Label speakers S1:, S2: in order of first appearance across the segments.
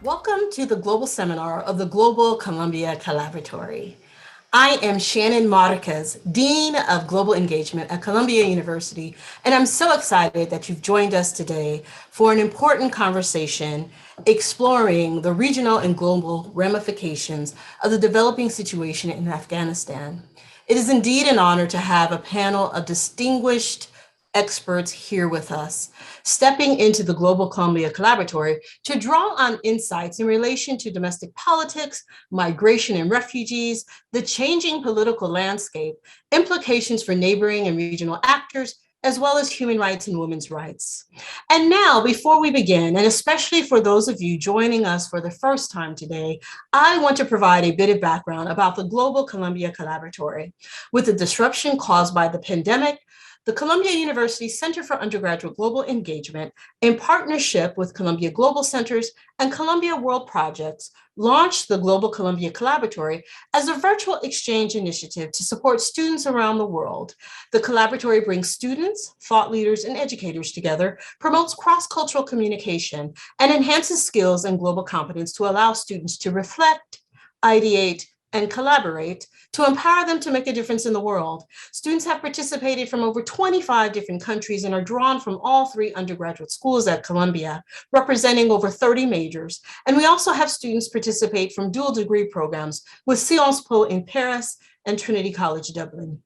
S1: Welcome to the global seminar of the Global Columbia Collaboratory. I am Shannon Marquez, Dean of Global Engagement at Columbia University, and I'm so excited that you've joined us today for an important conversation exploring the regional and global ramifications of the developing situation in Afghanistan. It is indeed an honor to have a panel of distinguished experts here with us, stepping into the Global Columbia Collaboratory to draw on insights in relation to domestic politics, migration and refugees, the changing political landscape, implications for neighboring and regional actors, as well as human rights and women's rights. And now, before we begin, and especially for those of you joining us for the first time today, I want to provide a bit of background about the Global Columbia Collaboratory. With the disruption caused by the pandemic, the Columbia University Center for Undergraduate Global Engagement, in partnership with Columbia Global Centers and Columbia World Projects, launched the Global Columbia Collaboratory as a virtual exchange initiative to support students around the world. The collaboratory brings students, thought leaders, and educators together, promotes cross-cultural communication, and enhances skills and global competence to allow students to reflect, ideate, and collaborate to empower them to make a difference in the world. Students have participated from over 25 different countries and are drawn from all 3 undergraduate schools at Columbia, representing over 30 majors. And we also have students participate from dual degree programs with Sciences Po in Paris and Trinity College Dublin.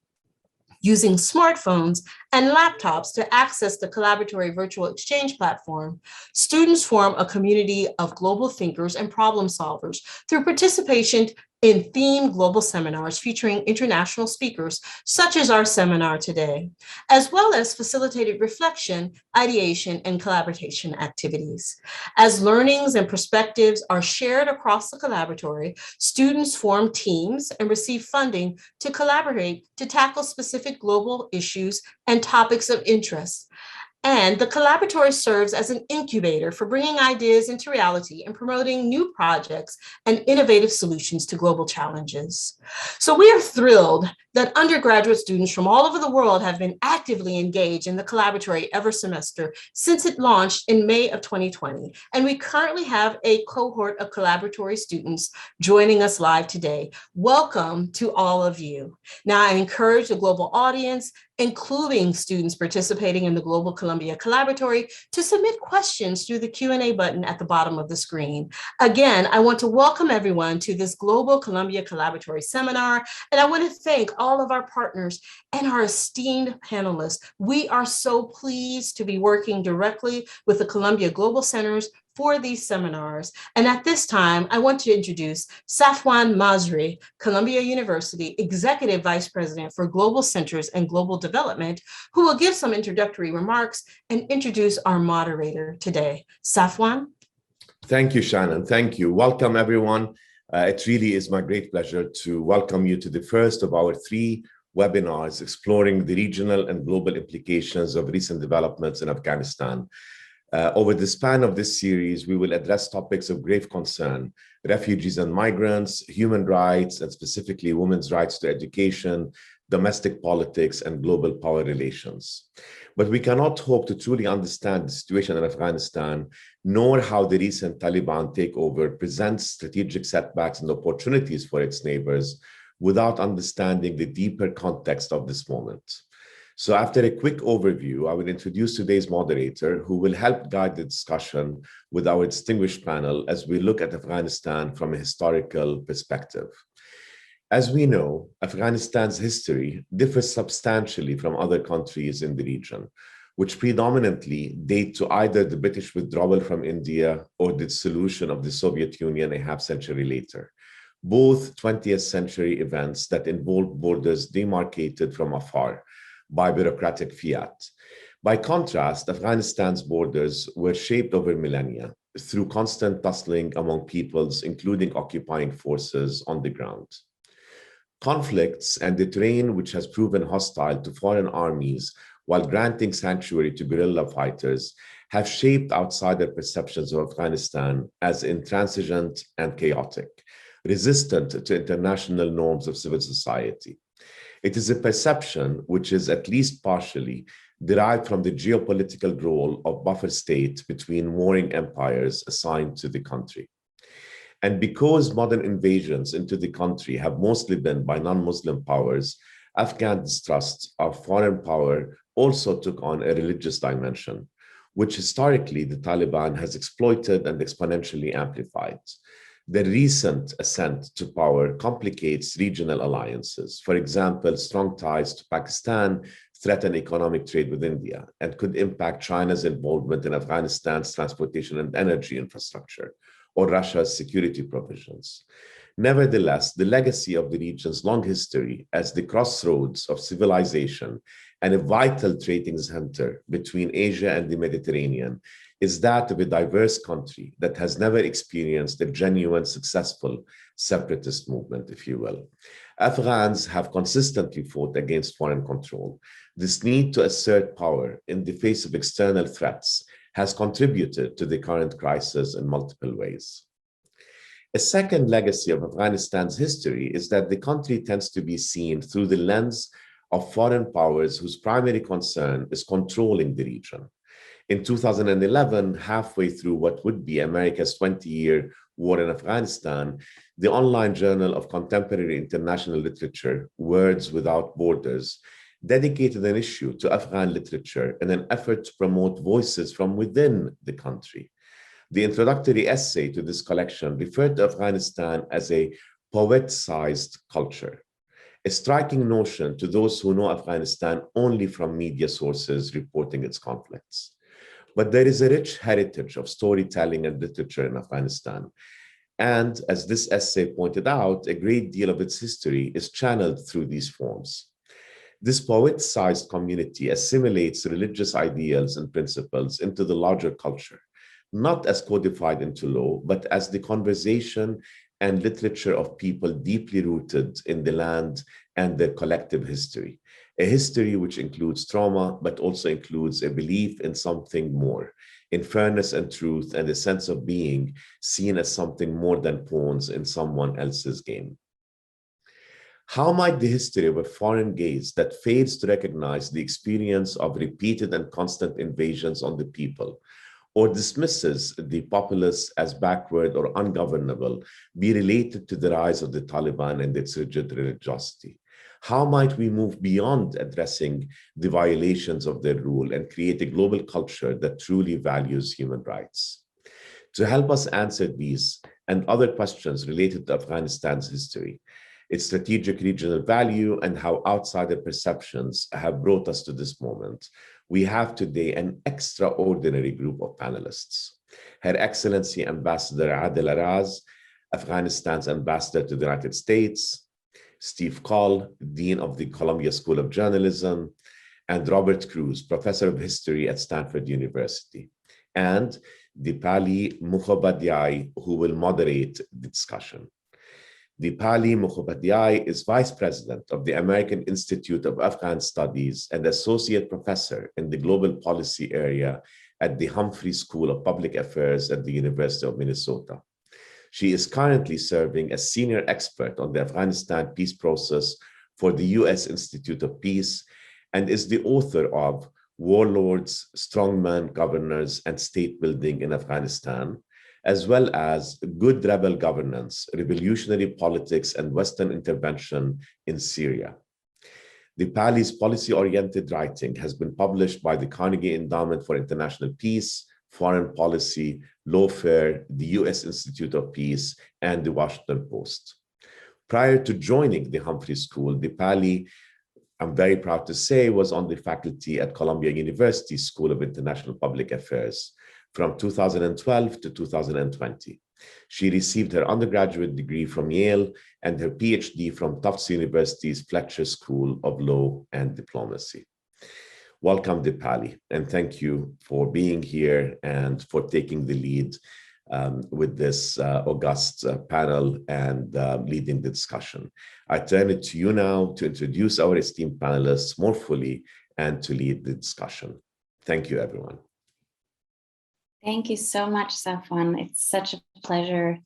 S1: Using smartphones and laptops to access the collaboratory virtual exchange platform, students form a community of global thinkers and problem solvers through participation in themed global seminars featuring international speakers, such as our seminar today, as well as facilitated reflection, ideation, and collaboration activities. As learnings and perspectives are shared across the collaboratory, students form teams and receive funding to collaborate to tackle specific global issues and topics of interest. And the collaboratory serves as an incubator for bringing ideas into reality and promoting new projects and innovative solutions to global challenges. So we are thrilled that undergraduate students from all over the world have been actively engaged in the collaboratory every semester since it launched in May of 2020. And we currently have a cohort of collaboratory students joining us live today. Welcome to all of you. Now, I encourage the global audience, including students participating in the Global Columbia Collaboratory, to submit questions through the Q&A button at the bottom of the screen. Again, I want to welcome everyone to this Global Columbia Collaboratory seminar, and I want to thank all of our partners and our esteemed panelists. We are so pleased to be working directly with the Columbia Global Centers for these seminars. And at this time, I want to introduce Safwan Masri, Columbia University Executive Vice President for Global Centers and Global Development, who will give some introductory remarks and introduce our moderator today. Safwan?
S2: Thank you, Shannon. Thank you. Welcome, everyone. It really is my great pleasure to welcome you to the first of our 3 webinars exploring the regional and global implications of recent developments in Afghanistan. Over the span of this series, we will address topics of grave concern: refugees and migrants, human rights, and specifically women's rights to education, domestic politics, and global power relations. But we cannot hope to truly understand the situation in Afghanistan, nor how the recent Taliban takeover presents strategic setbacks and opportunities for its neighbors, without understanding the deeper context of this moment. So after a quick overview, I will introduce today's moderator, who will help guide the discussion with our distinguished panel as we look at Afghanistan from a historical perspective. As we know, Afghanistan's history differs substantially from other countries in the region, which predominantly date to either the British withdrawal from India or the dissolution of the Soviet Union a half-century later, both 20th century events that involve borders demarcated from afar by bureaucratic fiat. By contrast, Afghanistan's borders were shaped over millennia through constant tussling among peoples, including occupying forces on the ground. Conflicts and the terrain, which has proven hostile to foreign armies while granting sanctuary to guerrilla fighters, have shaped outsider perceptions of Afghanistan as intransigent and chaotic, resistant to international norms of civil society. It is a perception which is at least partially derived from the geopolitical role of buffer state between warring empires assigned to the country. And because modern invasions into the country have mostly been by non-Muslim powers, Afghan distrust of foreign power also took on a religious dimension, which historically the Taliban has exploited and exponentially amplified. The recent ascent to power complicates regional alliances. For example, strong ties to Pakistan threaten economic trade with India and could impact China's involvement in Afghanistan's transportation and energy infrastructure, or Russia's security provisions. Nevertheless, the legacy of the region's long history as the crossroads of civilization and a vital trading center between Asia and the Mediterranean is that of a diverse country that has never experienced a genuine, successful separatist movement, if you will. Afghans have consistently fought against foreign control. This need to assert power in the face of external threats has contributed to the current crisis in multiple ways. A second legacy of Afghanistan's history is that the country tends to be seen through the lens of foreign powers whose primary concern is controlling the region. In 2011, halfway through what would be America's 20-year war in Afghanistan, the online journal of contemporary international literature, Words Without Borders, dedicated an issue to Afghan literature in an effort to promote voices from within the country. The introductory essay to this collection referred to Afghanistan as a poet-sized culture, a striking notion to those who know Afghanistan only from media sources reporting its conflicts. But there is a rich heritage of storytelling and literature in Afghanistan. And as this essay pointed out, a great deal of its history is channeled through these forms. This poet-sized community assimilates religious ideals and principles into the larger culture, not as codified into law, but as the conversation and literature of people deeply rooted in the land and their collective history. A history which includes trauma, but also includes a belief in something more, in fairness and truth, and a sense of being seen as something more than pawns in someone else's game. How might the history of a foreign gaze that fails to recognize the experience of repeated and constant invasions on the people, or dismisses the populace as backward or ungovernable, be related to the rise of the Taliban and its rigid religiosity? How might we move beyond addressing the violations of their rule and create a global culture that truly values human rights? To help us answer these and other questions related to Afghanistan's history, its strategic regional value, and how outsider perceptions have brought us to this moment, we have today an extraordinary group of panelists. Her Excellency Ambassador Adela, Afghanistan's ambassador to the United States, Steve Coll, Dean of the Columbia School of Journalism, and Robert Cruz, Professor of History at Stanford University, and Dipali Mukhopadhyay, who will moderate the discussion. Dipali Mukhopadhyay is Vice President of the American Institute of Afghan Studies and Associate Professor in the Global Policy area at the Humphrey School of Public Affairs at the University of Minnesota. She is currently serving as Senior Expert on the Afghanistan peace process for the U.S. Institute of Peace and is the author of Warlords, Strongman Governors, and State Building in Afghanistan, as well as Good Rebel Governance, Revolutionary Politics and Western Intervention in Syria. Dipali's policy-oriented writing has been published by the Carnegie Endowment for International Peace, Foreign Policy, Lawfare, the U.S. Institute of Peace, and the Washington Post. Prior to joining the Humphrey School, Dipali, I'm very proud to say, was on the faculty at Columbia University School of International Public Affairs from 2012 to 2020. She received her undergraduate degree from Yale and her PhD from Tufts University's Fletcher School of Law and Diplomacy. Welcome, Dipali, and thank you for being here and for taking the lead with this august panel and leading the discussion. I turn it to you now to introduce our esteemed panelists more fully and to lead the discussion. Thank you, everyone.
S3: Thank you so much, Safwan. It's such a pleasure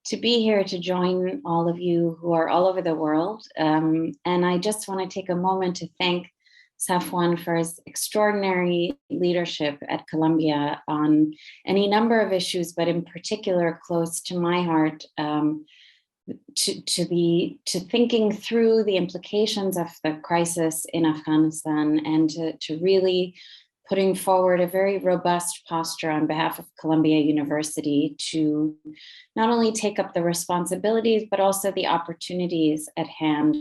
S3: to be here to join all of you who are all over the world. And I just want to take a moment to thank Safwan for his extraordinary leadership at Columbia on any number of issues, but in particular close to my heart, to thinking through the implications of the crisis in Afghanistan, and to really putting forward a very robust posture on behalf of Columbia University to not only take up the responsibilities, but also the opportunities at hand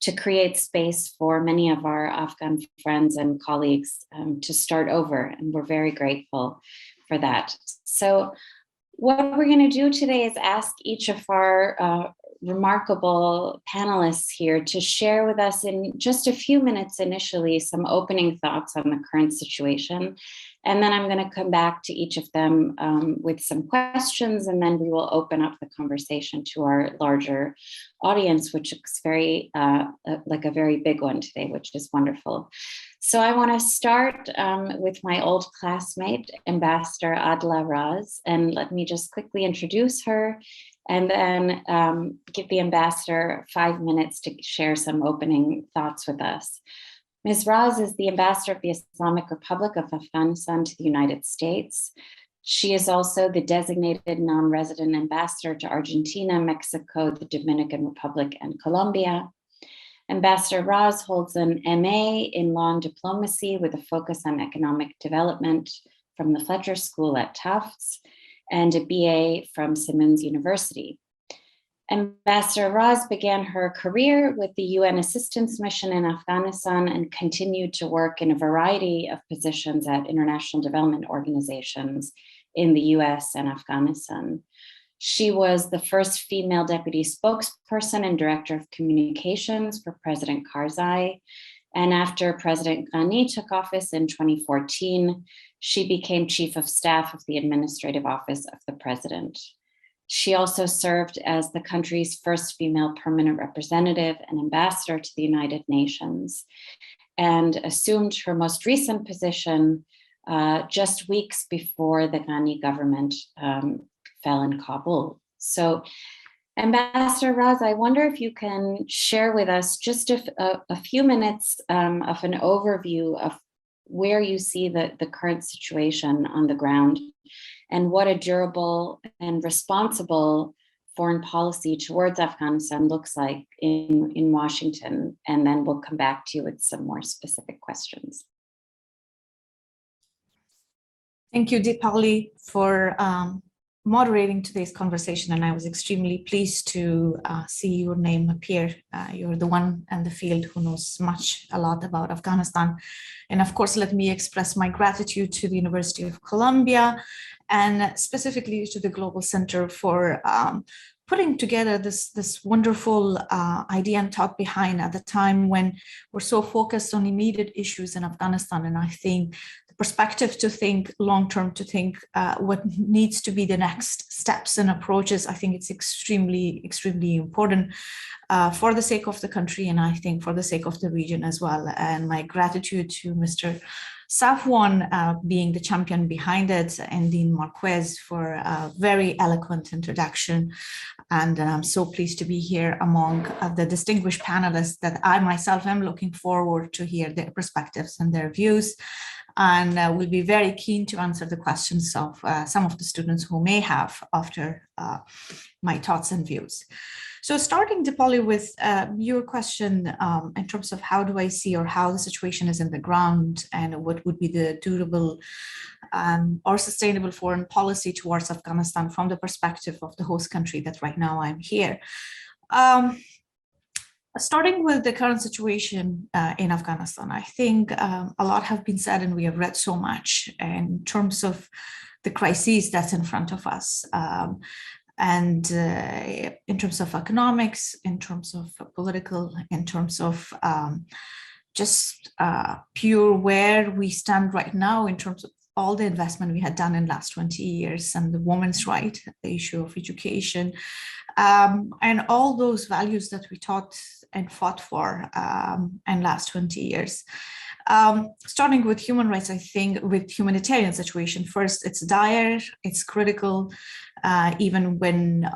S3: to create space for many of our Afghan friends and colleagues to start over. And we're very grateful for that. So what we're going to do today is ask each of our remarkable panelists here to share with us in just a few minutes initially some opening thoughts on the current situation. And then I'm going to come back to each of them with some questions, and then we will open up the conversation to our larger audience, which looks very like a very big one today, which is wonderful. So I want to start with my old classmate, Ambassador Adela Raz, and let me just quickly introduce her, and then give the ambassador 5 minutes to share some opening thoughts with us. Ms. Raz is the ambassador of the Islamic Republic of Afghanistan to the United States. She is also the designated non-resident ambassador to Argentina, Mexico, the Dominican Republic, and Colombia. Ambassador Raz holds an MA in Law and Diplomacy with a focus on economic development from the Fletcher School at Tufts, and a BA from Simmons University. Ambassador Raz began her career with the UN Assistance Mission in Afghanistan and continued to work in a variety of positions at international development organizations in the US and Afghanistan. She was the first female deputy spokesperson and director of communications for President Karzai. And after President Ghani took office in 2014, she became chief of staff of the administrative office of the president. She also served as the country's first female permanent representative and ambassador to the United Nations, and assumed her most recent position just weeks before the Ghani government fell in Kabul. So, Ambassador Raz, I wonder if you can share with us just a few minutes of an overview of where you see the current situation on the ground, and what a durable and responsible foreign policy towards Afghanistan looks like in Washington. And then we'll come back to you with some more specific questions.
S4: Thank you, Deepali, for moderating today's conversation, and I was extremely pleased to see your name appear. You're the one in the field who knows a lot about Afghanistan. And of course, let me express my gratitude to the University of Columbia, and specifically to the Global Center for putting together this wonderful idea and thought behind at the time when we're so focused on immediate issues in Afghanistan. And I think the perspective to think long-term, to think what needs to be the next steps and approaches, I think it's extremely, extremely important for the sake of the country, and I think for the sake of the region as well. And my gratitude to Mr. Safwan being the champion behind it, and Dean Marquez for a very eloquent introduction. And I'm so pleased to be here among the distinguished panelists that I myself am looking forward to hear their perspectives and their views. And we'll be very keen to answer the questions of some of the students who may have after my thoughts and views. So starting, Deepali, with your question in terms of how do I see, or how the situation is in the ground, and what would be the durable or sustainable foreign policy towards Afghanistan from the perspective of the host country that right now I'm here. Starting with the current situation in Afghanistan, I think a lot have been said, and we have read so much in terms of the crises that's in front of us. And in terms of economics, in terms of political, in terms of just pure where we stand right now in terms of all the investment we had done in the last 20 years, and the women's right, the issue of education, and all those values that we taught and fought for in last 20 years. Starting with human rights, I think with humanitarian situation, first, it's dire, it's critical. Even when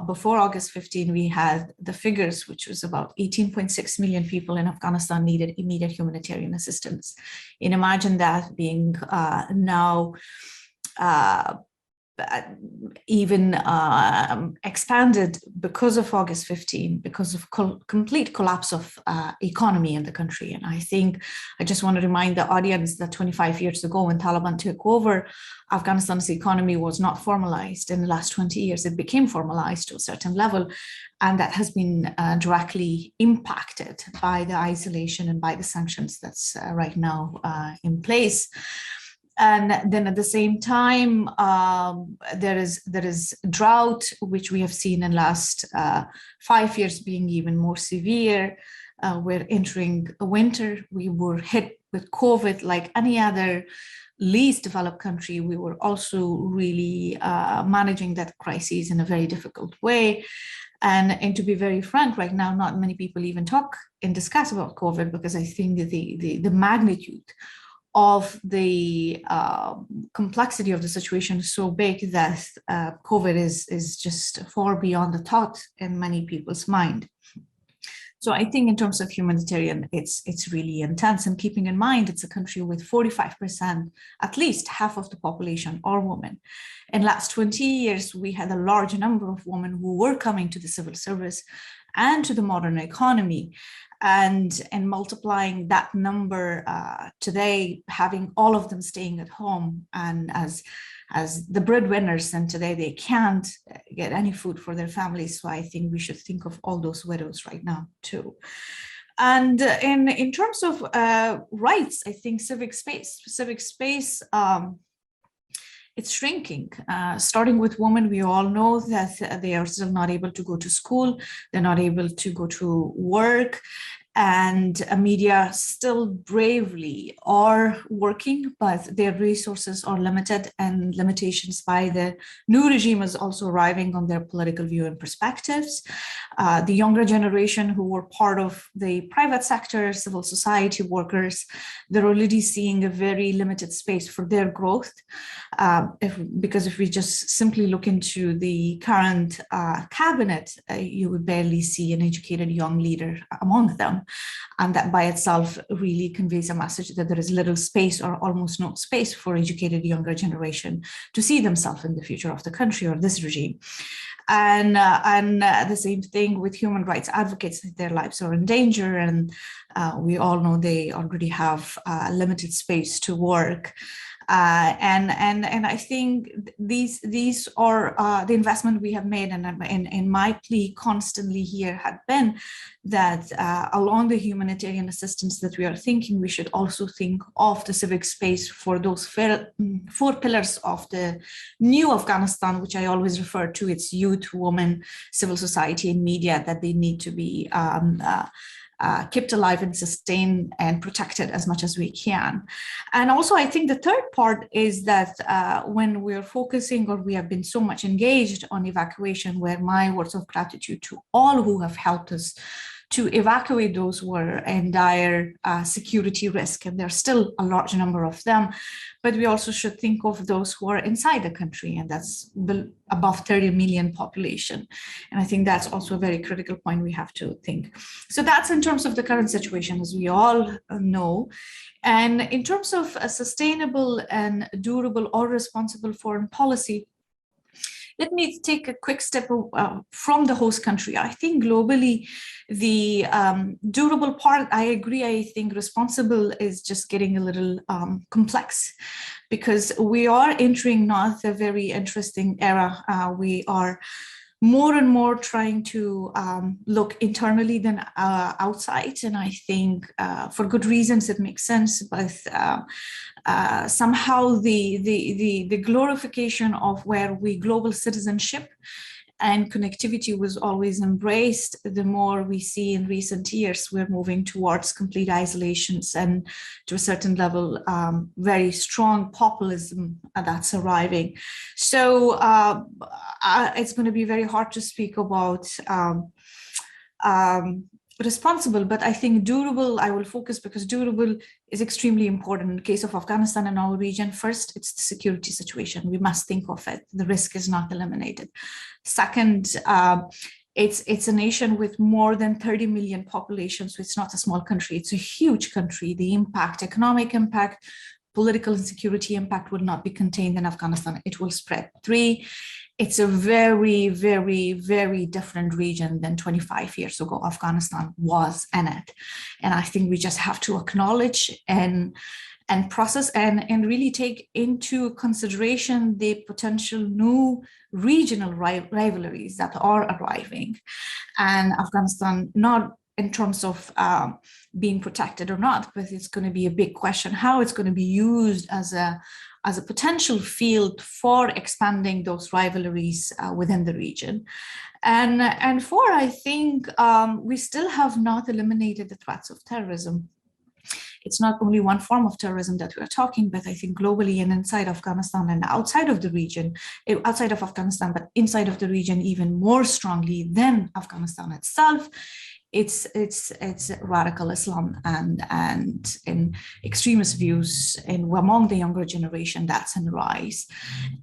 S4: before August 15, we had the figures, which was about 18.6 million people in Afghanistan needed immediate humanitarian assistance. And imagine that being now even expanded because of August 15, because of complete collapse of economy in the country. And I think I just want to remind the audience that 25 years ago, when Taliban took over, Afghanistan's economy was not formalized. In the last 20 years, it became formalized to a certain level. And that has been directly impacted by the isolation and by the sanctions that's right now in place. And then at the same time, there is drought, which we have seen in the last 5 years being even more severe. We're entering a winter. We were hit with COVID like any other least developed country. We were also really managing that crisis in a very difficult way. And to be very frank, right now, not many people even talk and discuss about COVID, because I think that the magnitude of the complexity of the situation is so big that COVID is just far beyond the thought in many people's mind. So I think in terms of humanitarian, it's really intense. And keeping in mind, it's a country with 45%, at least half of the population are women. In the last 20 years, we had a large number of women who were coming to the civil service and to the modern economy. And multiplying that number today, having all of them staying at home and as the breadwinners, and today they can't get any food for their families. So I think we should think of all those widows right now too. And in terms of rights, I think civic space, it's shrinking, starting with women. We all know that they are still not able to go to school. They're not able to go to work. And media still bravely are working, but their resources are limited, and limitations by the new regime is also arriving on their political view and perspectives. The younger generation who were part of the private sector, civil society workers, they're already seeing a very limited space for their growth. Because if we just simply look into the current cabinet, you would barely see an educated young leader among them. And that by itself really conveys a message that there is little space or almost no space for educated younger generation to see themselves in the future of the country or this regime. And the same thing with human rights advocates, their lives are in danger, and we all know they already have limited space to work. And I think these are the investment we have made, and my plea constantly here had been that along the humanitarian assistance that we are thinking, we should also think of the civic space for those four pillars of the new Afghanistan, which I always refer to. It's youth, women, civil society, and media, that they need to be kept alive and sustained and protected as much as we can. And also, I think the third part is that when we're focusing, or we have been so much engaged on evacuation, where my words of gratitude to all who have helped us to evacuate those who were in dire security risk, and there's still a large number of them, but we also should think of those who are inside the country, and that's above 30 million population. And I think that's also a very critical point we have to think. So that's in terms of the current situation, as we all know. And in terms of a sustainable and durable or responsible foreign policy, let me take a quick step from the host country. I think globally, the durable part, I agree. I think responsible is just getting a little complex, because we are entering not a very interesting era. We are more and more trying to look internally than outside. And I think for good reasons, it makes sense, but somehow the glorification of where we global citizenship and connectivity was always embraced, the more we see in recent years, we're moving towards complete isolations and to a certain level, very strong populism that's arriving. So it's going to be very hard to speak about responsible, but I think durable, I will focus because durable is extremely important. In the case of Afghanistan and our region, first, it's the security situation. We must think of it. The risk is not eliminated. Second, it's a nation with more than 30 million population, so it's not a small country. It's a huge country. The impact, economic impact, political and security impact will not be contained in Afghanistan. It will spread. Three, it's a very, very, very different region than 25 years ago Afghanistan was in it. And I think we just have to acknowledge and process and really take into consideration the potential new regional rivalries that are arriving. And Afghanistan, not in terms of being protected or not, but it's going to be a big question how it's going to be used as a potential field for expanding those rivalries within the region. And four, I think we still have not eliminated the threats of terrorism. It's not only one form of terrorism that we're talking, but I think globally and inside Afghanistan and outside of the region, outside of Afghanistan, but inside of the region even more strongly than Afghanistan itself, it's radical Islam and in extremist views among the younger generation that's in rise.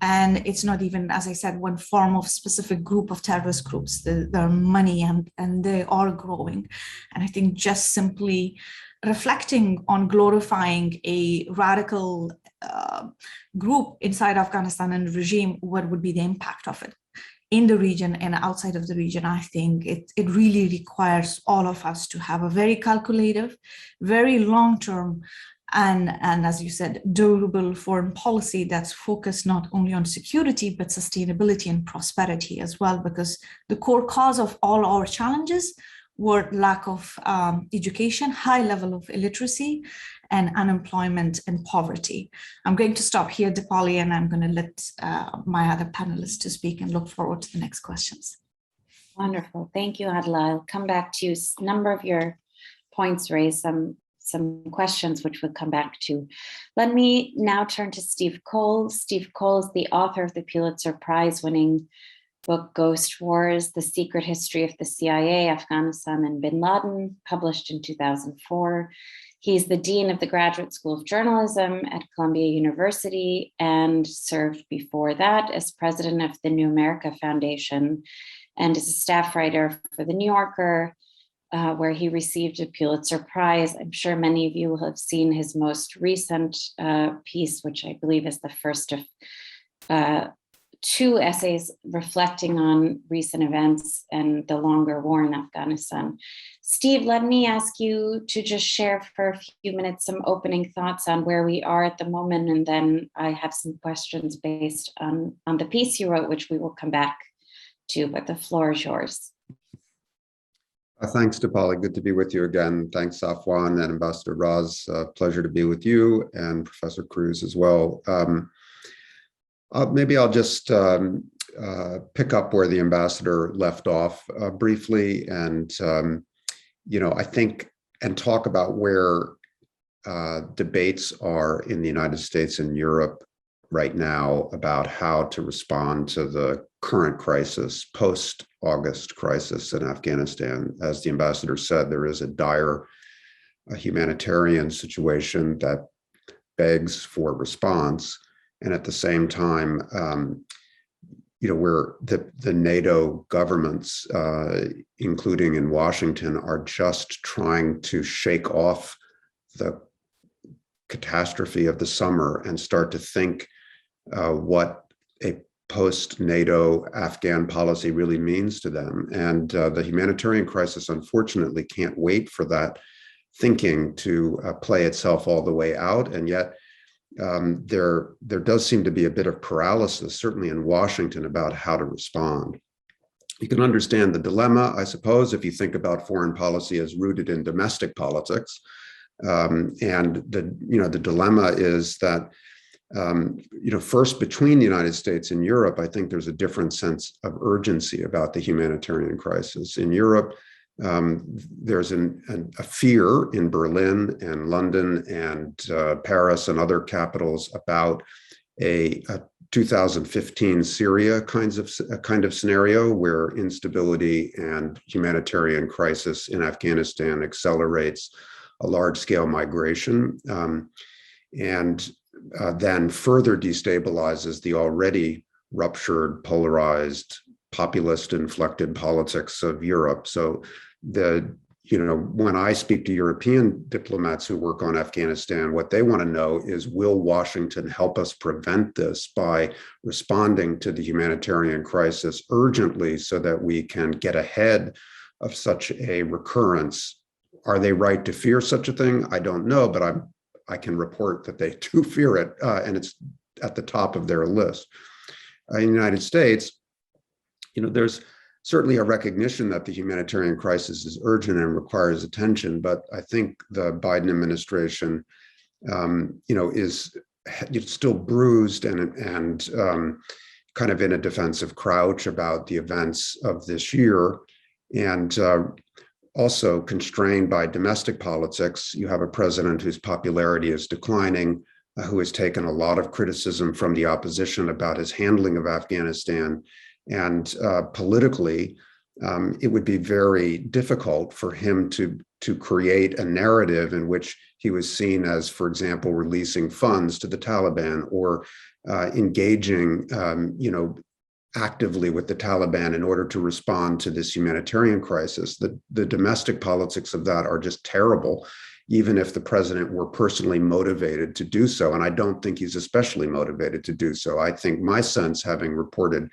S4: And it's not even, as I said, one form of specific group of terrorist groups. There are many and they are growing. And I think just simply reflecting on glorifying a radical group inside Afghanistan and the regime, what would be the impact of it in the region and outside of the region? I think it really requires all of us to have a very calculative, very long-term, and as you said, durable foreign policy that's focused not only on security, but sustainability and prosperity as well, because the core cause of all our challenges were lack of education, high level of illiteracy, and unemployment and poverty. I'm going to stop here, Dipali, and I'm going to let my other panelists to speak and look forward to the next questions.
S3: Wonderful. Thank you, Adela. I'll come back to you. A number of your points raised some questions which we'll come back to. Let me now turn to Steve Cole. Steve Cole is the author of the Pulitzer Prize-winning book Ghost Wars, The Secret History of the CIA, Afghanistan, and Bin Laden, published in 2004. He's the Dean of the Graduate School of Journalism at Columbia University and served before that as president of the New America Foundation and is a staff writer for The New Yorker, where he received a Pulitzer Prize. I'm sure many of you will have seen his most recent piece, which I believe is the first of two essays reflecting on recent events and the longer war in Afghanistan. Steve, let me ask you to just share for a few minutes some opening thoughts on where we are at the moment, and then I have some questions based on the piece you wrote, which we will come back to, but the floor is yours.
S5: Thanks, Dipali. Good to be with you again. Thanks, Safwan and Ambassador Raz. Pleasure to be with you and Professor Cruz as well. Maybe I'll just pick up where the ambassador left off briefly, and I think, and talk about where debates are in the United States and Europe right now about how to respond to the current crisis, post-August crisis in Afghanistan. As the ambassador said, there is a dire humanitarian situation that begs for response. And at the same time, where the NATO governments, including in Washington, are just trying to shake off the catastrophe of the summer and start to think what a post-NATO Afghan policy really means to them. And the humanitarian crisis, unfortunately, can't wait for that thinking to play itself all the way out. And yet, there does seem to be a bit of paralysis, certainly in Washington, about how to respond. You can understand the dilemma, I suppose, if you think about foreign policy as rooted in domestic politics. And the dilemma is that, first, between the United States and Europe, I think there's a different sense of urgency about the humanitarian crisis. In Europe, there's a fear in Berlin and London and Paris and other capitals about a 2015 Syria kind of scenario where instability and humanitarian crisis in Afghanistan accelerates a large-scale migration, and then further destabilizes the already ruptured, polarized, populist-inflected politics of Europe. So when I speak to European diplomats who work on Afghanistan, what they want to know is, will Washington help us prevent this by responding to the humanitarian crisis urgently so that we can get ahead of such a recurrence? Are they right to fear such a thing? I don't know, but I can report that they do fear it, and it's at the top of their list. In the United States, there's certainly a recognition that the humanitarian crisis is urgent and requires attention, but I think the Biden administration, is still bruised and kind of in a defensive crouch about the events of this year, and also constrained by domestic politics. You have a president whose popularity is declining, who has taken a lot of criticism from the opposition about his handling of Afghanistan. And politically, it would be very difficult for him to create a narrative in which he was seen as, for example, releasing funds to the Taliban or engaging, actively with the Taliban in order to respond to this humanitarian crisis. The domestic politics of that are just terrible, even if the president were personally motivated to do so. And I don't think he's especially motivated to do so. I think my sense, having reported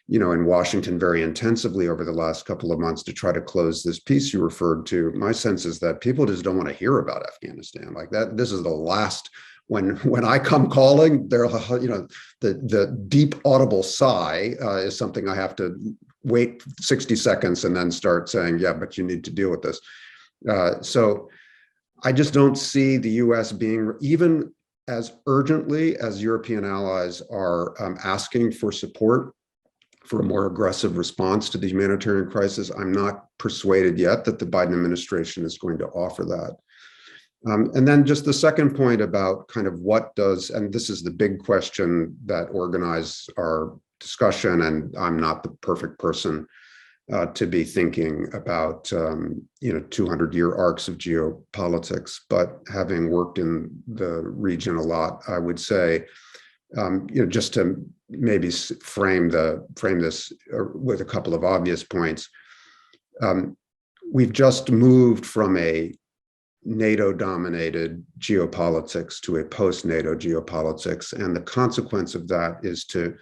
S5: in Washington very intensively over the last couple of months to try to close this piece you referred to, my sense is that people just don't want to hear about Afghanistan like that. This is the last, when I come calling, there, the deep audible sigh is something I have to wait 60 seconds and then start saying, yeah, but you need to deal with this. So I just don't see the US being, even as urgently as European allies are asking for support for a more aggressive response to the humanitarian crisis, I'm not persuaded yet that the Biden administration is going to offer that. And then just the second point about kind of what does, and this is the big question that organized our discussion, and I'm not the perfect person to be thinking about 200-year arcs of geopolitics, but having worked in the region a lot, I would say, just to maybe frame this with a couple of obvious points. We've just moved from a NATO-dominated geopolitics to a post-NATO geopolitics, and the consequence of that is to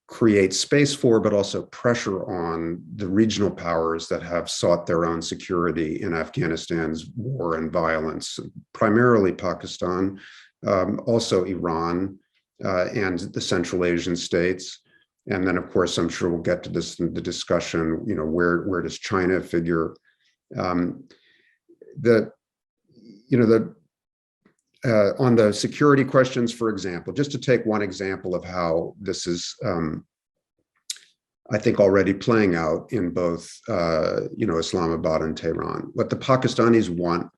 S5: create space for, but also pressure on the regional powers that have sought their own security in Afghanistan's war and violence, primarily Pakistan, also Iran, and the Central Asian states. And then, of course, I'm sure we'll get to this in the discussion, where does China figure? On the security questions, for example, just to take one example of how this is, I think, already playing out in both, Islamabad and Tehran. What the Pakistanis want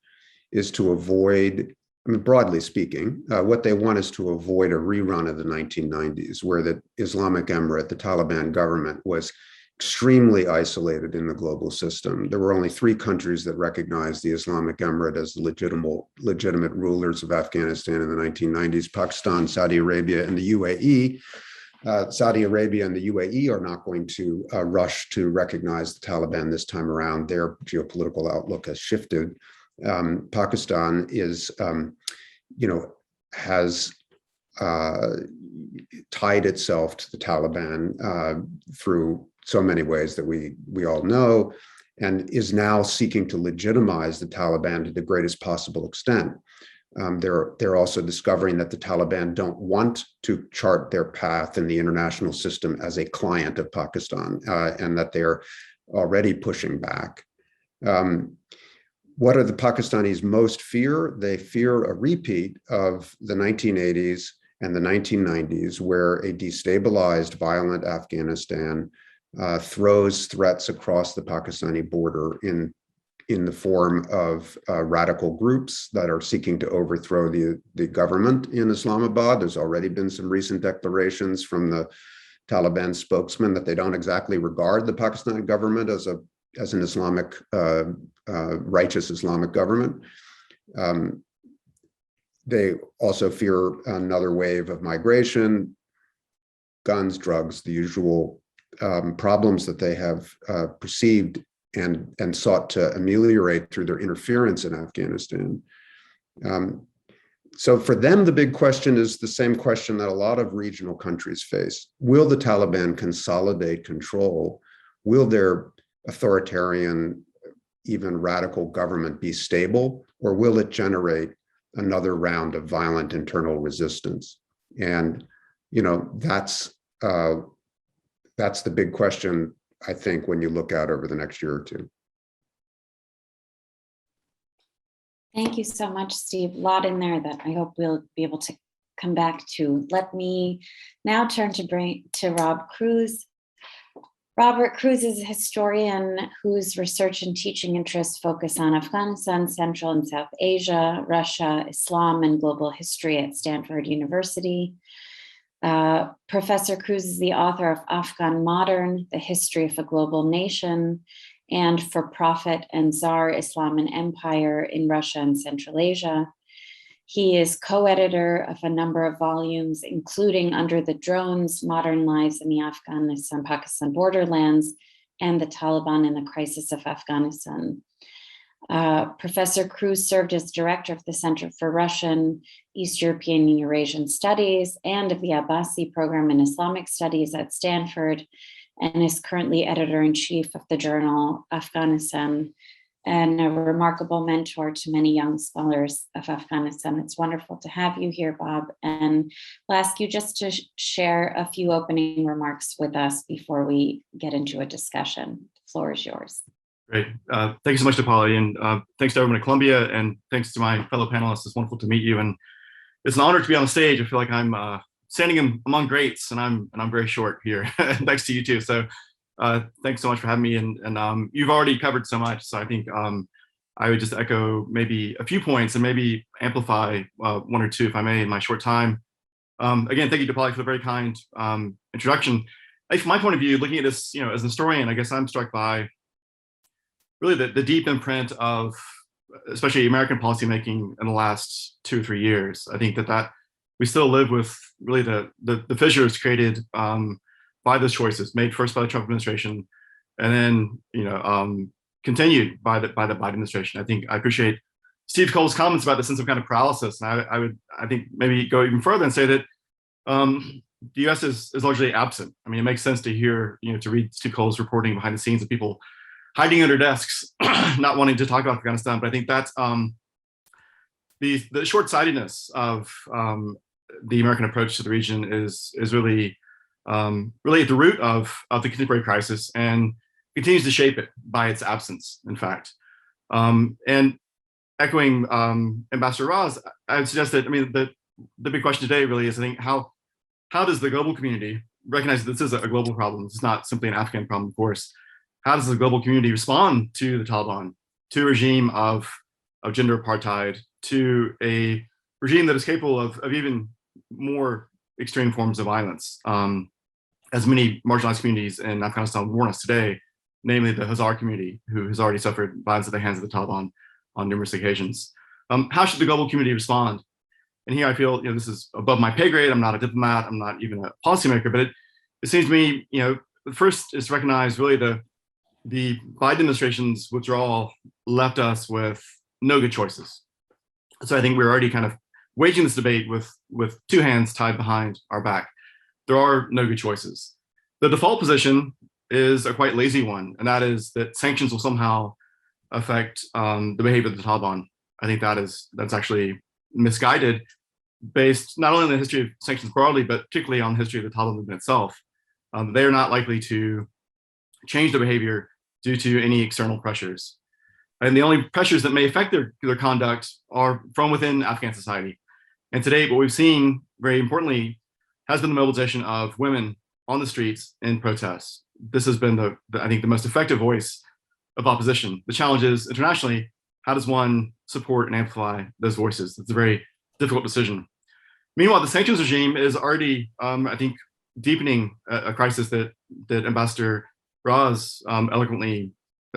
S5: is to avoid, broadly speaking, what they want is to avoid a rerun of the 1990s, where the Islamic Emirate, the Taliban government, was extremely isolated in the global system. There were only 3 countries that recognized the Islamic Emirate as the legitimate rulers of Afghanistan in the 1990s: Pakistan, Saudi Arabia, and the UAE. Saudi Arabia and the UAE are not going to rush to recognize the Taliban this time around. Their geopolitical outlook has shifted. Pakistan is, has tied itself to the Taliban through so many ways that we all know, and is now seeking to legitimize the Taliban to the greatest possible extent. They're also discovering that the Taliban don't want to chart their path in the international system as a client of Pakistan, and that they're already pushing back. What do the Pakistanis most fear? They fear a repeat of the 1980s and the 1990s, where a destabilized, violent Afghanistan throws threats across the Pakistani border in in the form of radical groups that are seeking to overthrow the government in Islamabad. There's already been some recent declarations from the Taliban spokesman that they don't exactly regard the Pakistani government as an Islamic, righteous Islamic government. They also fear another wave of migration, guns, drugs, the usual problems that they have perceived and sought to ameliorate through their interference in Afghanistan. So for them, the big question is the same question that a lot of regional countries face. Will the Taliban consolidate control? Will their authoritarian, even radical government be stable, or will it generate another round of violent internal resistance? And, you know, that's the big question, I think, when you look out over the next year or two.
S3: Thank you so much, Steve. A lot in there that I hope we'll be able to come back to. Let me now turn to Rob Cruz. Robert Cruz is a historian whose research and teaching interests focus on Afghanistan, Central and South Asia, Russia, Islam, and global history at Stanford University. Professor Cruz is the author of Afghan Modern, The History of a Global Nation, and For Profit and Tsar, Islam and Empire in Russia and Central Asia. He is co-editor of a number of volumes, including Under the Drones, Modern Lives in the Afghanistan-Pakistan Borderlands, and The Taliban and the Crisis of Afghanistan. Professor Cruz served as director of the Center for Russian, East European and Eurasian Studies and of the Abbasi Program in Islamic Studies at Stanford, and is currently editor-in-chief of the journal Afghanistan, and a remarkable mentor to many young scholars of Afghanistan. It's wonderful to have you here, Bob. And I'll ask you just to share a few opening remarks with us before we get into a discussion. The floor is yours.
S6: Great. Thank you so much, Polly, and thanks to everyone at Columbia, and thanks to my fellow panelists. It's wonderful to meet you, and it's an honor to be on the stage. I feel like I'm standing among greats, and I'm very short here next to you too. So thanks so much for having me, and you've already covered so much. So I think I would just echo maybe a few points and maybe amplify one or two, if I may, in my short time. Again, thank you to Polly for the very kind introduction. From my point of view, looking at this, you know, as a historian, I guess I'm struck by really the deep imprint of especially American policymaking in the last 2 or 3 years. I think that we still live with really the fissures created by those choices made first by the Trump administration, and then, you know, continued by the Biden administration. I think I appreciate Steve Cole's comments about the sense of kind of paralysis, and I think maybe go even further and say that the U.S. is largely absent. I mean, it makes sense to hear, you know, to read Steve Cole's reporting behind the scenes of people hiding under desks, not wanting to talk about Afghanistan. But I think that's the short-sightedness of the American approach to the region is really at the root of the contemporary crisis, and continues to shape it by its absence, in fact. And echoing Ambassador Raz, I would suggest that, I mean, the big question today really is, I think, how does the global community recognize that this is a global problem? This is not simply an Afghan problem, of course. How does the global community respond to the Taliban, to a regime of gender apartheid, to a regime that is capable of even more extreme forms of violence, as many marginalized communities in Afghanistan warn us today, namely the Hazara community, who has already suffered violence at the hands of the Taliban on numerous occasions. How should the global community respond? And here I feel, you know, this is above my pay grade. I'm not a diplomat. I'm not even a policymaker, but it seems to me, you know, the first is to recognize really the Biden administration's withdrawal left us with no good choices. So I think we're already kind of waging this debate with two hands tied behind our back. There are no good choices. The default position is a quite lazy one, and that is that sanctions will somehow affect the behavior of the Taliban. I think that's actually misguided, based not only on the history of sanctions broadly, but particularly on the history of the Taliban movement itself. They are not likely to change their behavior due to any external pressures. And the only pressures that may affect their conduct are from within Afghan society. And today, what we've seen, very importantly, has been the mobilization of women on the streets in protests. This has been I think the most effective voice of opposition. The challenge is internationally, how does one support and amplify those voices? It's a very difficult decision. Meanwhile, the sanctions regime is already, I think, deepening a crisis that Ambassador Raz eloquently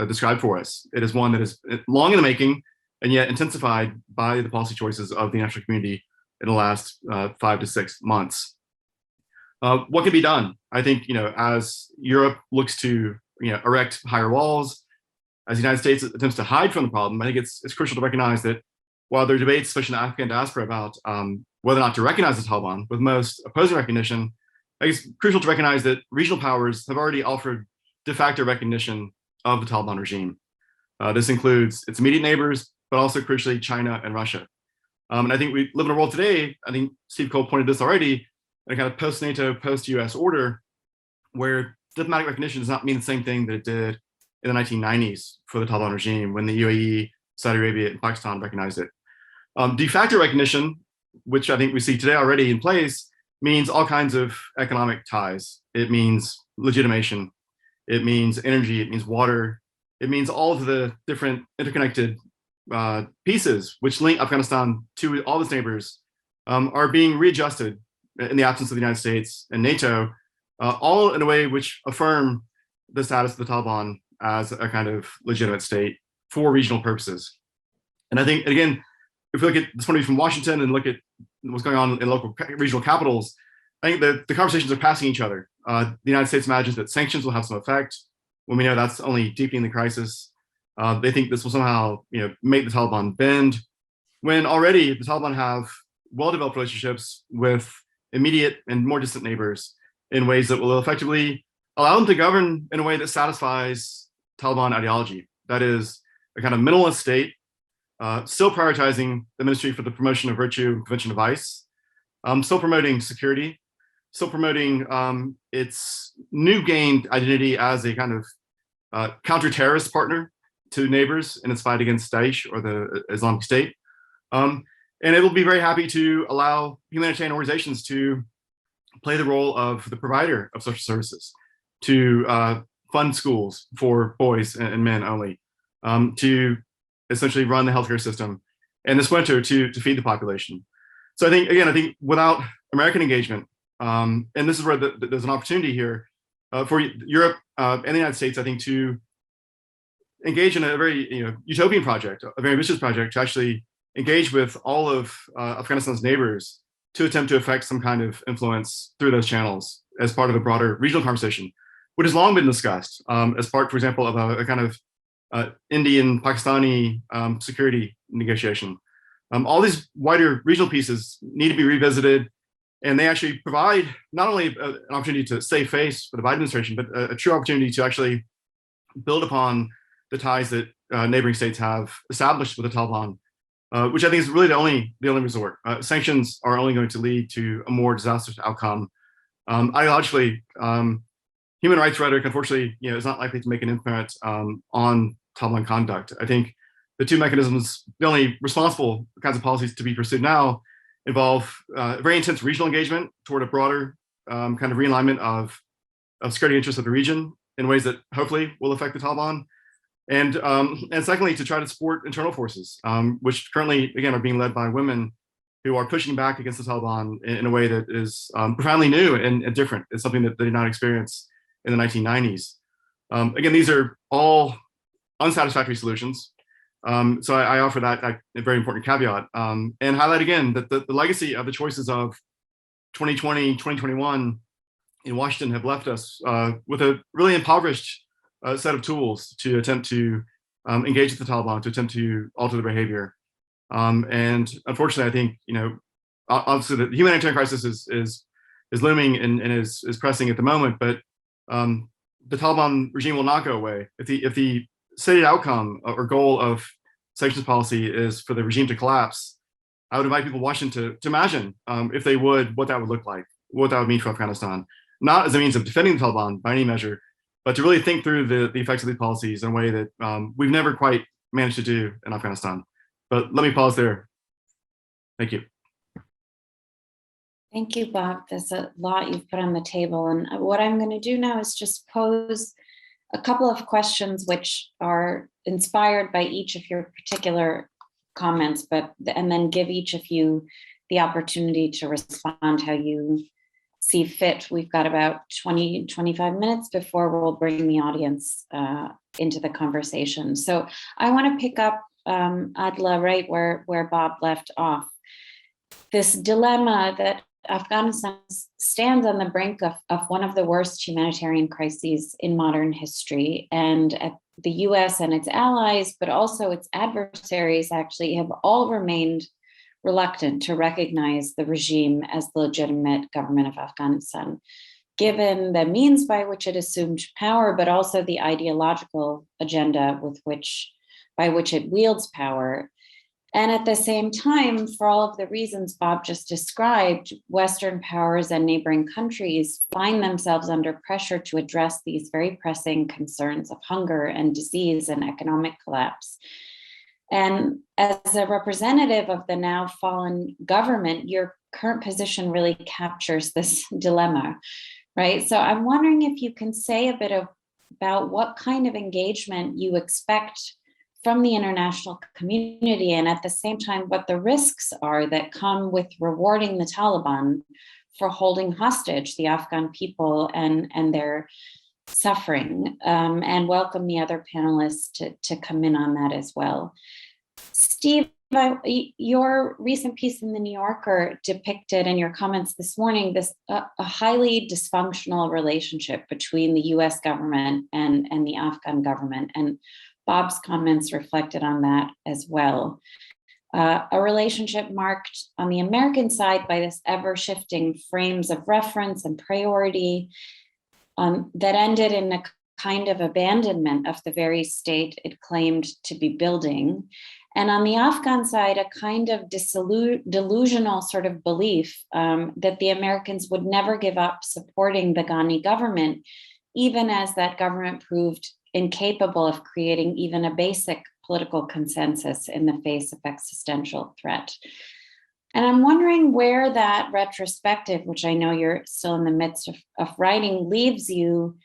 S6: described for us. It is one that is long in the making and yet intensified by the policy choices of the international community in the last 5 to 6 months. What can be done? I think, as Europe looks to, erect higher walls, as the United States attempts to hide from the problem, I think it's crucial to recognize that while there are debates, especially in the Afghan diaspora, about whether or not to recognize the Taliban, with most opposing recognition, I think it's crucial to recognize that regional powers have already offered de facto recognition of the Taliban regime. This includes its immediate neighbors, but also crucially China and Russia. And I think we live in a world today, I think Steve Cole pointed this already, a kind of post-NATO, post-US order, where diplomatic recognition does not mean the same thing that it did in the 1990s for the Taliban regime, when the UAE, Saudi Arabia, and Pakistan recognized it. De facto recognition, which I think we see today already in place, means all kinds of economic ties. It means legitimation. It means energy. It means water. It means all of the different interconnected pieces which link Afghanistan to all its neighbors are being readjusted in the absence of the United States and NATO, all in a way which affirm the status of the Taliban as a kind of legitimate state for regional purposes. And I think, again, if we look at this point of view from Washington and look at what's going on in local regional capitals, I think that the conversations are passing each other. The United States imagines that sanctions will have some effect, when we know that's only deepening the crisis. They think this will somehow, make the Taliban bend, when already the Taliban have well-developed relationships with immediate and more distant neighbors in ways that will effectively allow them to govern in a way that satisfies Taliban ideology. That is a kind of minimalist state, still prioritizing the Ministry for the Promotion of Virtue and Prevention of Vice, still promoting security, still promoting its new gained identity as a kind of counter-terrorist partner to neighbors in its fight against Daesh or the Islamic State. And it will be very happy to allow humanitarian organizations to play the role of the provider of social services, to fund schools for boys and men only, to essentially run the healthcare system, and this winter to feed the population. So I think without American engagement, and this is where there's an opportunity here for Europe and the United States, I think, to engage in a very utopian project, a very ambitious project, to actually engage with all of Afghanistan's neighbors to attempt to affect some kind of influence through those channels as part of a broader regional conversation, which has long been discussed as part, for example, of a kind of Indian-Pakistani security negotiation. All these wider regional pieces need to be revisited, and they actually provide not only an opportunity to save face for the Biden administration, but a true opportunity to actually build upon the ties that neighboring states have established with the Taliban, which I think is really the only resort. Sanctions are only going to lead to a more disastrous outcome. Ideologically, human rights rhetoric, unfortunately, is not likely to make an impact on Taliban conduct. I think the two mechanisms, the only responsible kinds of policies to be pursued now, involve very intense regional engagement toward a broader kind of realignment of security interests of the region in ways that hopefully will affect the Taliban. And secondly, to try to support internal forces, which currently, again, are being led by women who are pushing back against the Taliban in a way that is profoundly new and different. It's something that they did not experience in the 1990s. Again, these are all unsatisfactory solutions. So I offer that a very important caveat and highlight again that the legacy of the choices of 2020, 2021 in Washington have left us with a really impoverished set of tools to attempt to engage with the Taliban, to attempt to alter their behavior. And unfortunately, I think, obviously the humanitarian crisis is looming and is pressing at the moment, but the Taliban regime will not go away. If the stated outcome or goal of sanctions policy is for the regime to collapse, I would invite people in Washington to imagine, if they would, what that would look like, what that would mean for Afghanistan, not as a means of defending the Taliban by any measure, but to really think through the effects of these policies in a way that we've never quite managed to do in Afghanistan. But let me pause there. Thank you.
S3: Thank you, Bob. There's a lot you've put on the table. And what I'm going to do now is just pose a couple of questions which are inspired by each of your particular comments, and then give each of you the opportunity to respond how you see fit. We've got about 25 minutes before we'll bring the audience into the conversation. So I want to pick up, Adela, right where Bob left off. This dilemma that Afghanistan stands on the brink of one of the worst humanitarian crises in modern history. And the US and its allies, but also its adversaries, actually have all remained reluctant to recognize the regime as the legitimate government of Afghanistan, given the means by which it assumed power, but also the ideological agenda by which it wields power. And at the same time, for all of the reasons Bob just described, Western powers and neighboring countries find themselves under pressure to address these very pressing concerns of hunger and disease and economic collapse. And as a representative of the now fallen government, your current position really captures this dilemma, right? So I'm wondering if you can say a bit about what kind of engagement you expect from the international community, and at the same time, what the risks are that come with rewarding the Taliban for holding hostage the Afghan people and their suffering, and welcome the other panelists to come in on that as well. Steve, your recent piece in the New Yorker depicted, in your comments this morning, this a highly dysfunctional relationship between the US government and the Afghan government, and Bob's comments reflected on that as well. A relationship marked on the American side by this ever-shifting frames of reference and priority that ended in a kind of abandonment of the very state it claimed to be building. And on the Afghan side, a kind of delusional sort of belief that the Americans would never give up supporting the Ghani government, even as that government proved incapable of creating even a basic political consensus in the face of existential threat. And I'm wondering where that retrospective, which I know you're still in the midst of writing, leaves you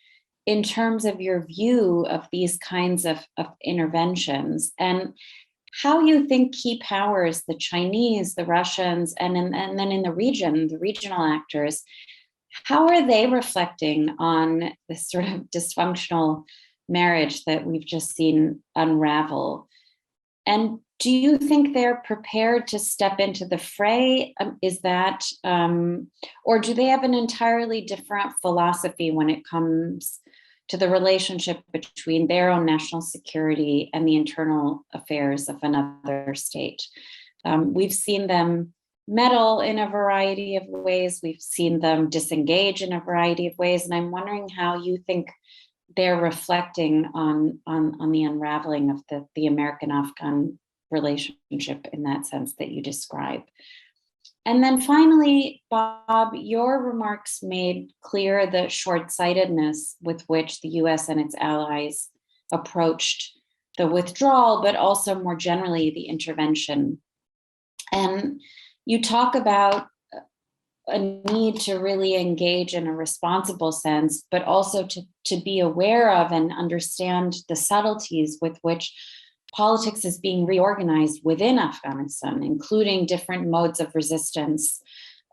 S3: in terms of your view of these kinds of interventions, and how you think key powers, the Chinese, the Russians, and then in the region, the regional actors, how are they reflecting on this sort of dysfunctional marriage that we've just seen unravel? And do you think they're prepared to step into the fray? Is that, or do they have an entirely different philosophy when it comes to the relationship between their own national security and the internal affairs of another state? We've seen them meddle in a variety of ways. We've seen them disengage in a variety of ways. And I'm wondering how you think they're reflecting on the unraveling of the American-Afghan relationship in that sense that you describe. And then finally, Bob, your remarks made clear the short-sightedness with which the US and its allies approached the withdrawal, but also more generally the intervention. And you talk about a need to really engage in a responsible sense, but also to be aware of and understand the subtleties with which politics is being reorganized within Afghanistan, including different modes of resistance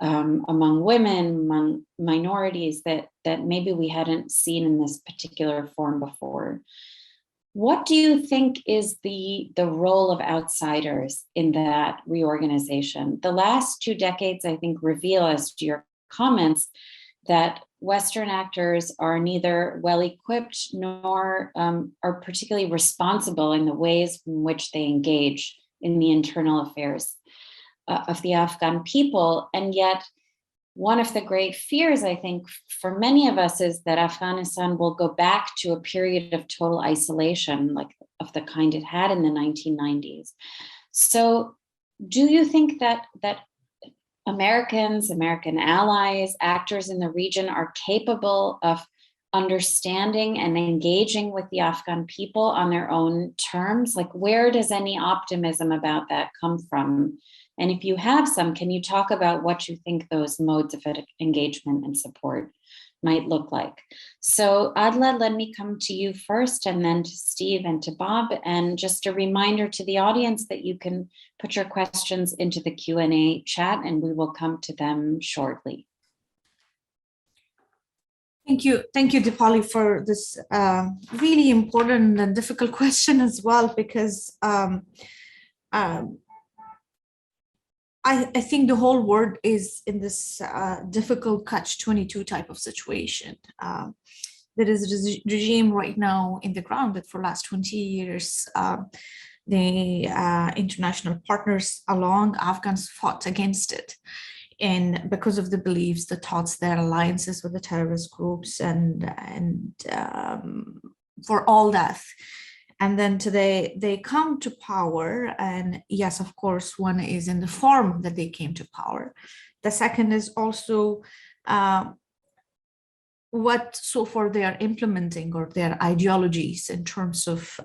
S3: among women, among minorities that maybe we hadn't seen in this particular form before. What do you think is the role of outsiders in that reorganization? The last 2 decades, I think, reveal, as to your comments, that Western actors are neither well-equipped nor are particularly responsible in the ways in which they engage in the internal affairs of the Afghan people. And yet, one of the great fears, I think, for many of us is that Afghanistan will go back to a period of total isolation, like of the kind it had in the 1990s. So do you think that Americans, American allies, actors in the region are capable of understanding and engaging with the Afghan people on their own terms? Like, where does any optimism about that come from? And if you have some, can you talk about what you think those modes of engagement and support might look like. So Adela, let me come to you first, and then to Steve and to Bob. And just a reminder to the audience that you can put your questions into the Q&A chat, and we will come to them shortly.
S4: Thank you, Deepali, for this really important and difficult question as well, because I think the whole world is in this difficult catch-22 type of situation. There is a regime right now in the ground that for the last 20 years, the international partners along Afghans fought against it. And because of the beliefs, the thoughts, their alliances with the terrorist groups, and for all that. And then today they come to power, and yes, of course, one is in the form that they came to power. The second is also what so far they are implementing, or their ideologies in terms of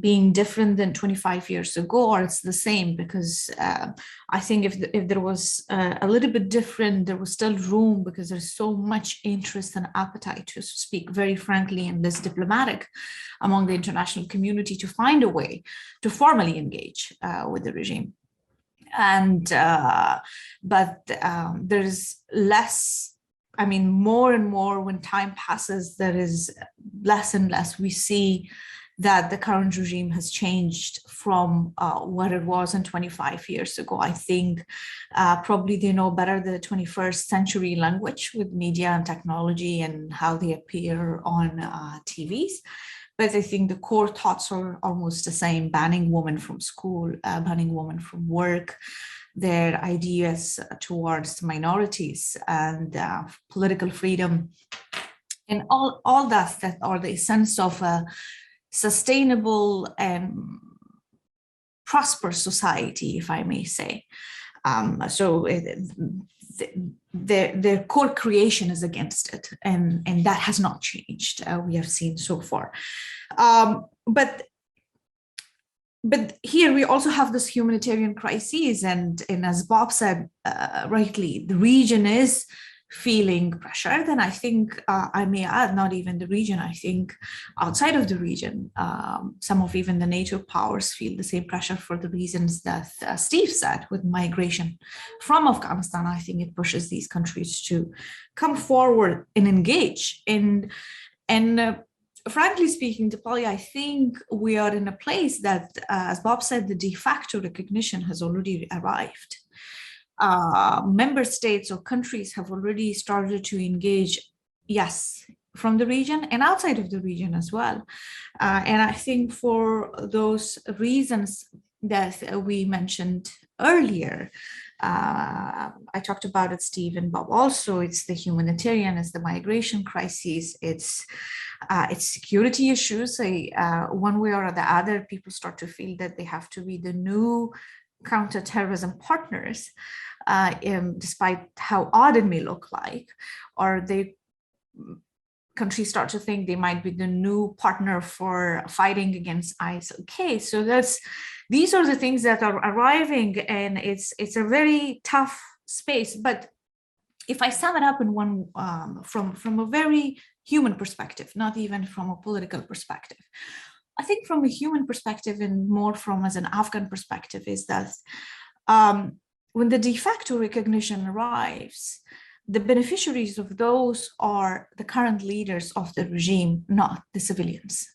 S4: being different than 25 years ago, or it's the same, because I think if there was a little bit different, there was still room, because there's so much interest and appetite, to speak very frankly and less diplomatic, among the international community to find a way to formally engage with the regime. And but there's less, I mean, more and more when time passes, there is less and less we see that the current regime has changed from what it was in 25 years ago. I think probably they know better the 21st century language with media and technology and how they appear on TVs. But I think the core thoughts are almost the same: banning women from school, banning women from work, their ideas towards minorities and political freedom, and all that are the essence of a sustainable and prosperous society, if I may say. So their core creation is against it, and that has not changed. We have seen so far. But here we also have this humanitarian crisis, and as Bob said rightly, the region is feeling pressure. Then I think I may add, not even the region, I think outside of the region, some of even the NATO powers feel the same pressure for the reasons that Steve said, with migration from Afghanistan. I think it pushes these countries to come forward and engage. And frankly speaking, Deepali, I think we are in a place that, as Bob said, the de facto recognition has already arrived. Member states or countries have already started to engage, yes, from the region and outside of the region as well. And I think for those reasons that we mentioned earlier, I talked about it, Steve and Bob also, it's the humanitarian, it's the migration crisis, it's security issues. One way or the other, people start to feel that they have to be the new counterterrorism partners, despite how odd it may look like, or countries start to think they might be the new partner for fighting against ISIL. Okay, so these are the things that are arriving, and it's a very tough space. But if I sum it up in one, from a very human perspective, not even from a political perspective, I think from a human perspective and more from as an Afghan perspective, is that when the de facto recognition arrives, the beneficiaries of those are the current leaders of the regime, not the civilians,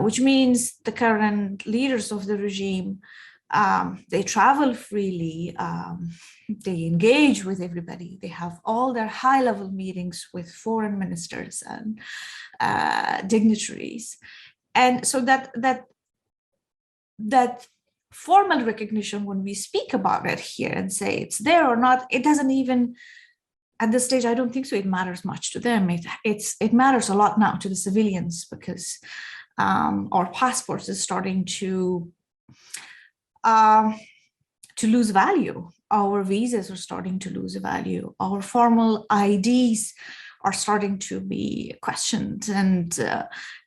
S4: which means the current leaders of the regime, they travel freely, they engage with everybody, they have all their high-level meetings with foreign ministers and dignitaries. And so that formal recognition, when we speak about it here and say it's there or not, it doesn't even, at this stage, I don't think so it matters much to them. It matters a lot now to the civilians, because our passports is starting to lose value. Our visas are starting to lose value. Our formal IDs are starting to be questioned, and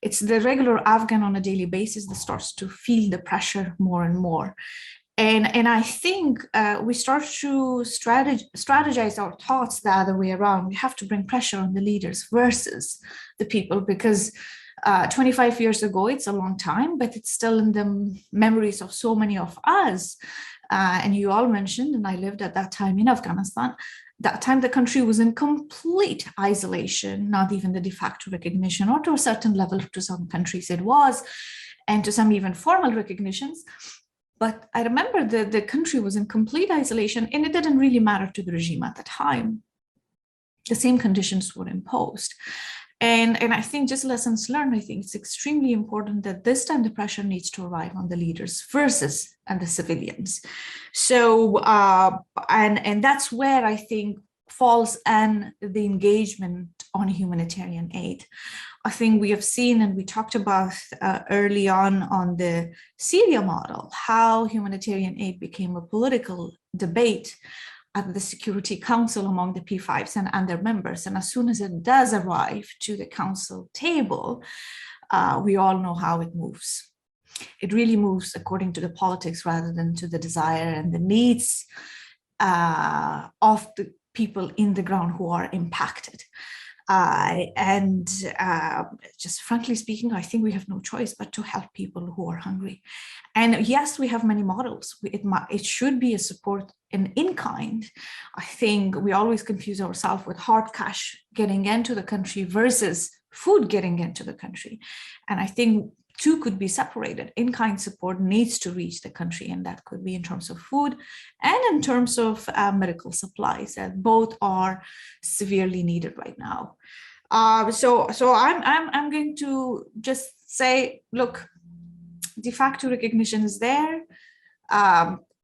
S4: it's the regular Afghan on a daily basis that starts to feel the pressure more and more. And I think we start to strategize our thoughts the other way around. We have to bring pressure on the leaders versus the people, because 25 years ago, it's a long time, but it's still in the memories of so many of us. And you all mentioned, and I lived at that time in Afghanistan, that time the country was in complete isolation, not even the de facto recognition, or to a certain level, to some countries it was, and to some even formal recognitions. But I remember the country was in complete isolation, and it didn't really matter to the regime at the time. The same conditions were imposed. And I think just lessons learned, I think it's extremely important that this time the pressure needs to arrive on the leaders versus and the civilians. So, and that's where I think falls and the engagement on humanitarian aid. I think we have seen, and we talked about early on the Syria model, how humanitarian aid became a political debate at the Security Council among the P5s and their members. And as soon as it does arrive to the council table, we all know how it moves. It really moves according to the politics rather than to the desire and the needs of the people in the ground who are impacted. Just frankly speaking, I think we have no choice but to help people who are hungry. And yes, we have many models. It should be a support in kind. I think we always confuse ourselves with hard cash getting into the country versus food getting into the country. And I think two could be separated. In-kind support needs to reach the country, and that could be in terms of food and in terms of medical supplies, that both are severely needed right now. So I'm going to just say, look, de facto recognition is there.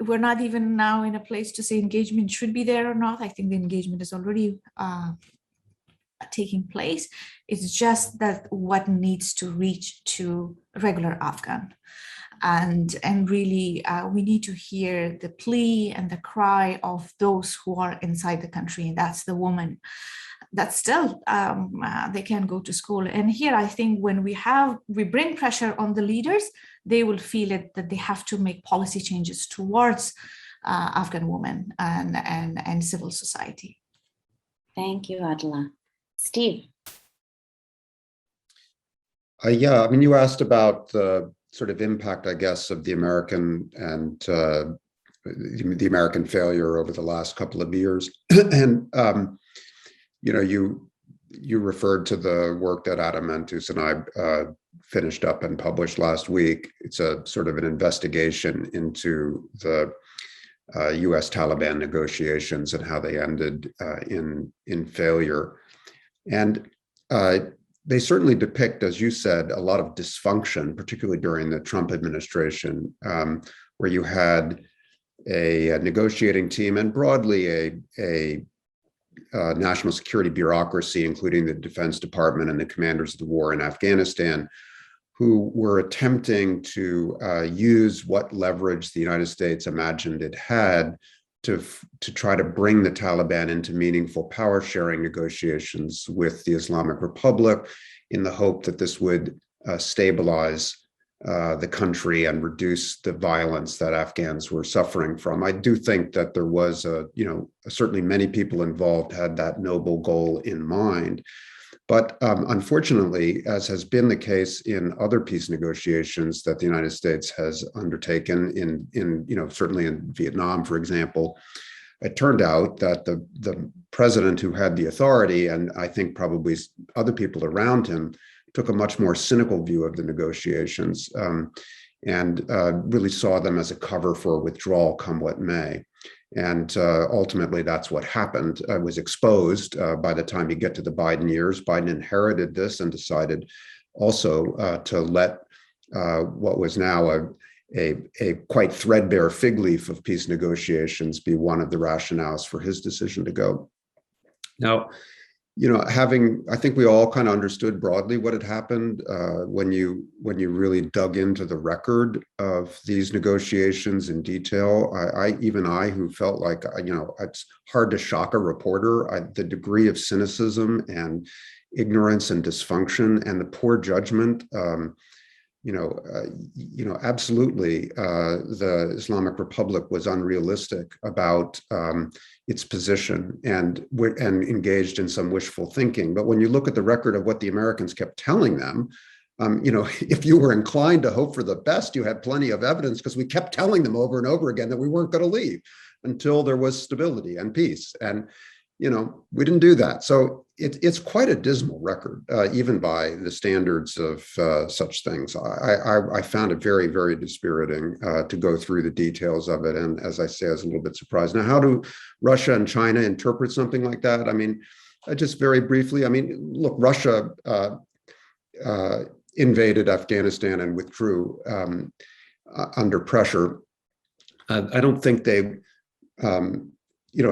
S4: We're not even now in a place to say engagement should be there or not. I think the engagement is already taking place. It's just that what needs to reach to regular Afghan. And really, we need to hear the plea and the cry of those who are inside the country, and that's the woman that still they can't go to school. And here, I think when we bring pressure on the leaders, they will feel it, that they have to make policy changes towards Afghan women and civil society.
S3: Thank you, Adela. Steve.
S5: Yeah, I mean, you asked about the sort of impact, I guess, of the American and the American failure over the last couple of years. And, you know, you referred to the work that Adam Mentus and I finished up and published last week. It's a sort of an investigation into the US Taliban negotiations and how they ended in failure. And they certainly depict, as you said, a lot of dysfunction, particularly during the Trump administration, where you had a negotiating team and broadly a national security bureaucracy, including the Defense Department and the commanders of the war in Afghanistan, who were attempting to use what leverage the United States imagined it had to try to bring the Taliban into meaningful power sharing negotiations with the Islamic Republic, in the hope that this would stabilize the country and reduce the violence that Afghans were suffering from. I do think that there was certainly many people involved had that noble goal in mind. But unfortunately, as has been the case in other peace negotiations that the United States has undertaken certainly in Vietnam, for example, it turned out that the president who had the authority, and I think probably other people around him, took a much more cynical view of the negotiations and really saw them as a cover for withdrawal, come what may. And ultimately, that's what happened. It was exposed by the time you get to the Biden years. Biden inherited this and decided also to let what was now a quite threadbare fig leaf of peace negotiations be one of the rationales for his decision to go. Now, I think we all kind of understood broadly what had happened when you really dug into the record of these negotiations in detail. Even I, who felt like, it's hard to shock a reporter, the degree of cynicism and ignorance and dysfunction and the poor judgment absolutely, the Islamic Republic was unrealistic about its position and engaged in some wishful thinking. But when you look at the record of what the Americans kept telling them, if you were inclined to hope for the best, you had plenty of evidence because we kept telling them over and over again that we weren't going to leave until there was stability and peace. And we didn't do that. So it's quite a dismal record, even by the standards of such things. I found it very, very dispiriting to go through the details of it. And as I say, I was a little bit surprised. Now, how do Russia and China interpret something like that? I mean, just very briefly, look, Russia invaded Afghanistan and withdrew under pressure. I don't think they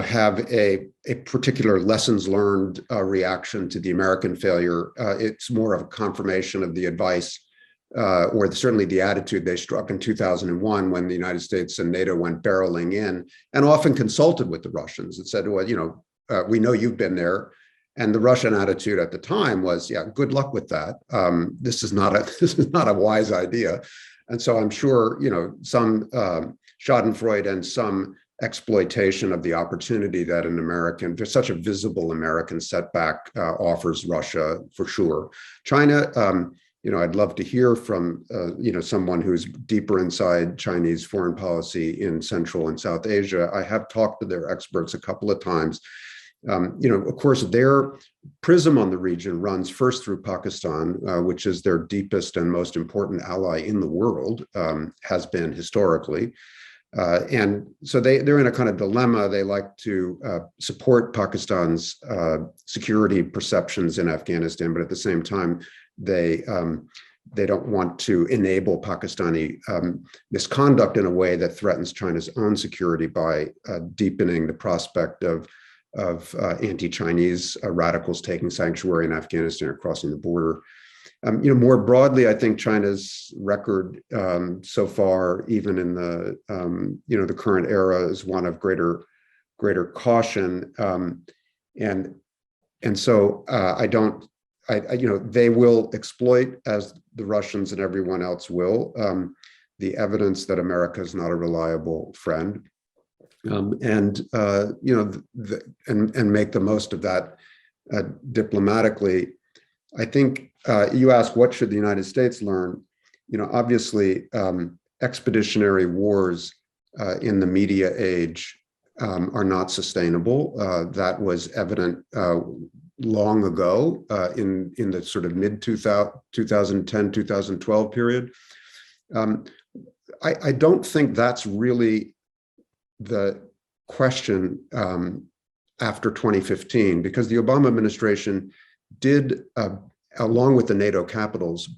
S5: have a particular lessons learned reaction to the American failure. It's more of a confirmation of the advice or certainly the attitude they struck in 2001 when the United States and NATO went barreling in and often consulted with the Russians and said, well, we know you've been there. And the Russian attitude at the time was, yeah, good luck with that. This is not a wise idea. And so I'm sure, some schadenfreude and some exploitation of the opportunity that there's such a visible American setback offers Russia for sure. China, I'd love to hear from, someone who's deeper inside Chinese foreign policy in Central and South Asia. I have talked to their experts a couple of times. Of course, their prism on the region runs first through Pakistan, which is their deepest and most important ally in the world, has been historically. And so they're in a kind of dilemma. They like to support Pakistan's security perceptions in Afghanistan, but at the same time, they don't want to enable Pakistani misconduct in a way that threatens China's own security by deepening the prospect of anti-Chinese radicals taking sanctuary in Afghanistan or crossing the border. More broadly, I think China's record so far, even in the the current era, is one of greater caution, and so they will exploit, as the Russians and everyone else will, the evidence that America is not a reliable friend, and make the most of that diplomatically. I think you asked, what should the United States learn? Obviously, expeditionary wars in the media age are not sustainable. That was evident long ago in the sort of mid 2010, 2012 period. I don't think that's really the question after 2015, because the Obama administration did, along with the NATO capitals,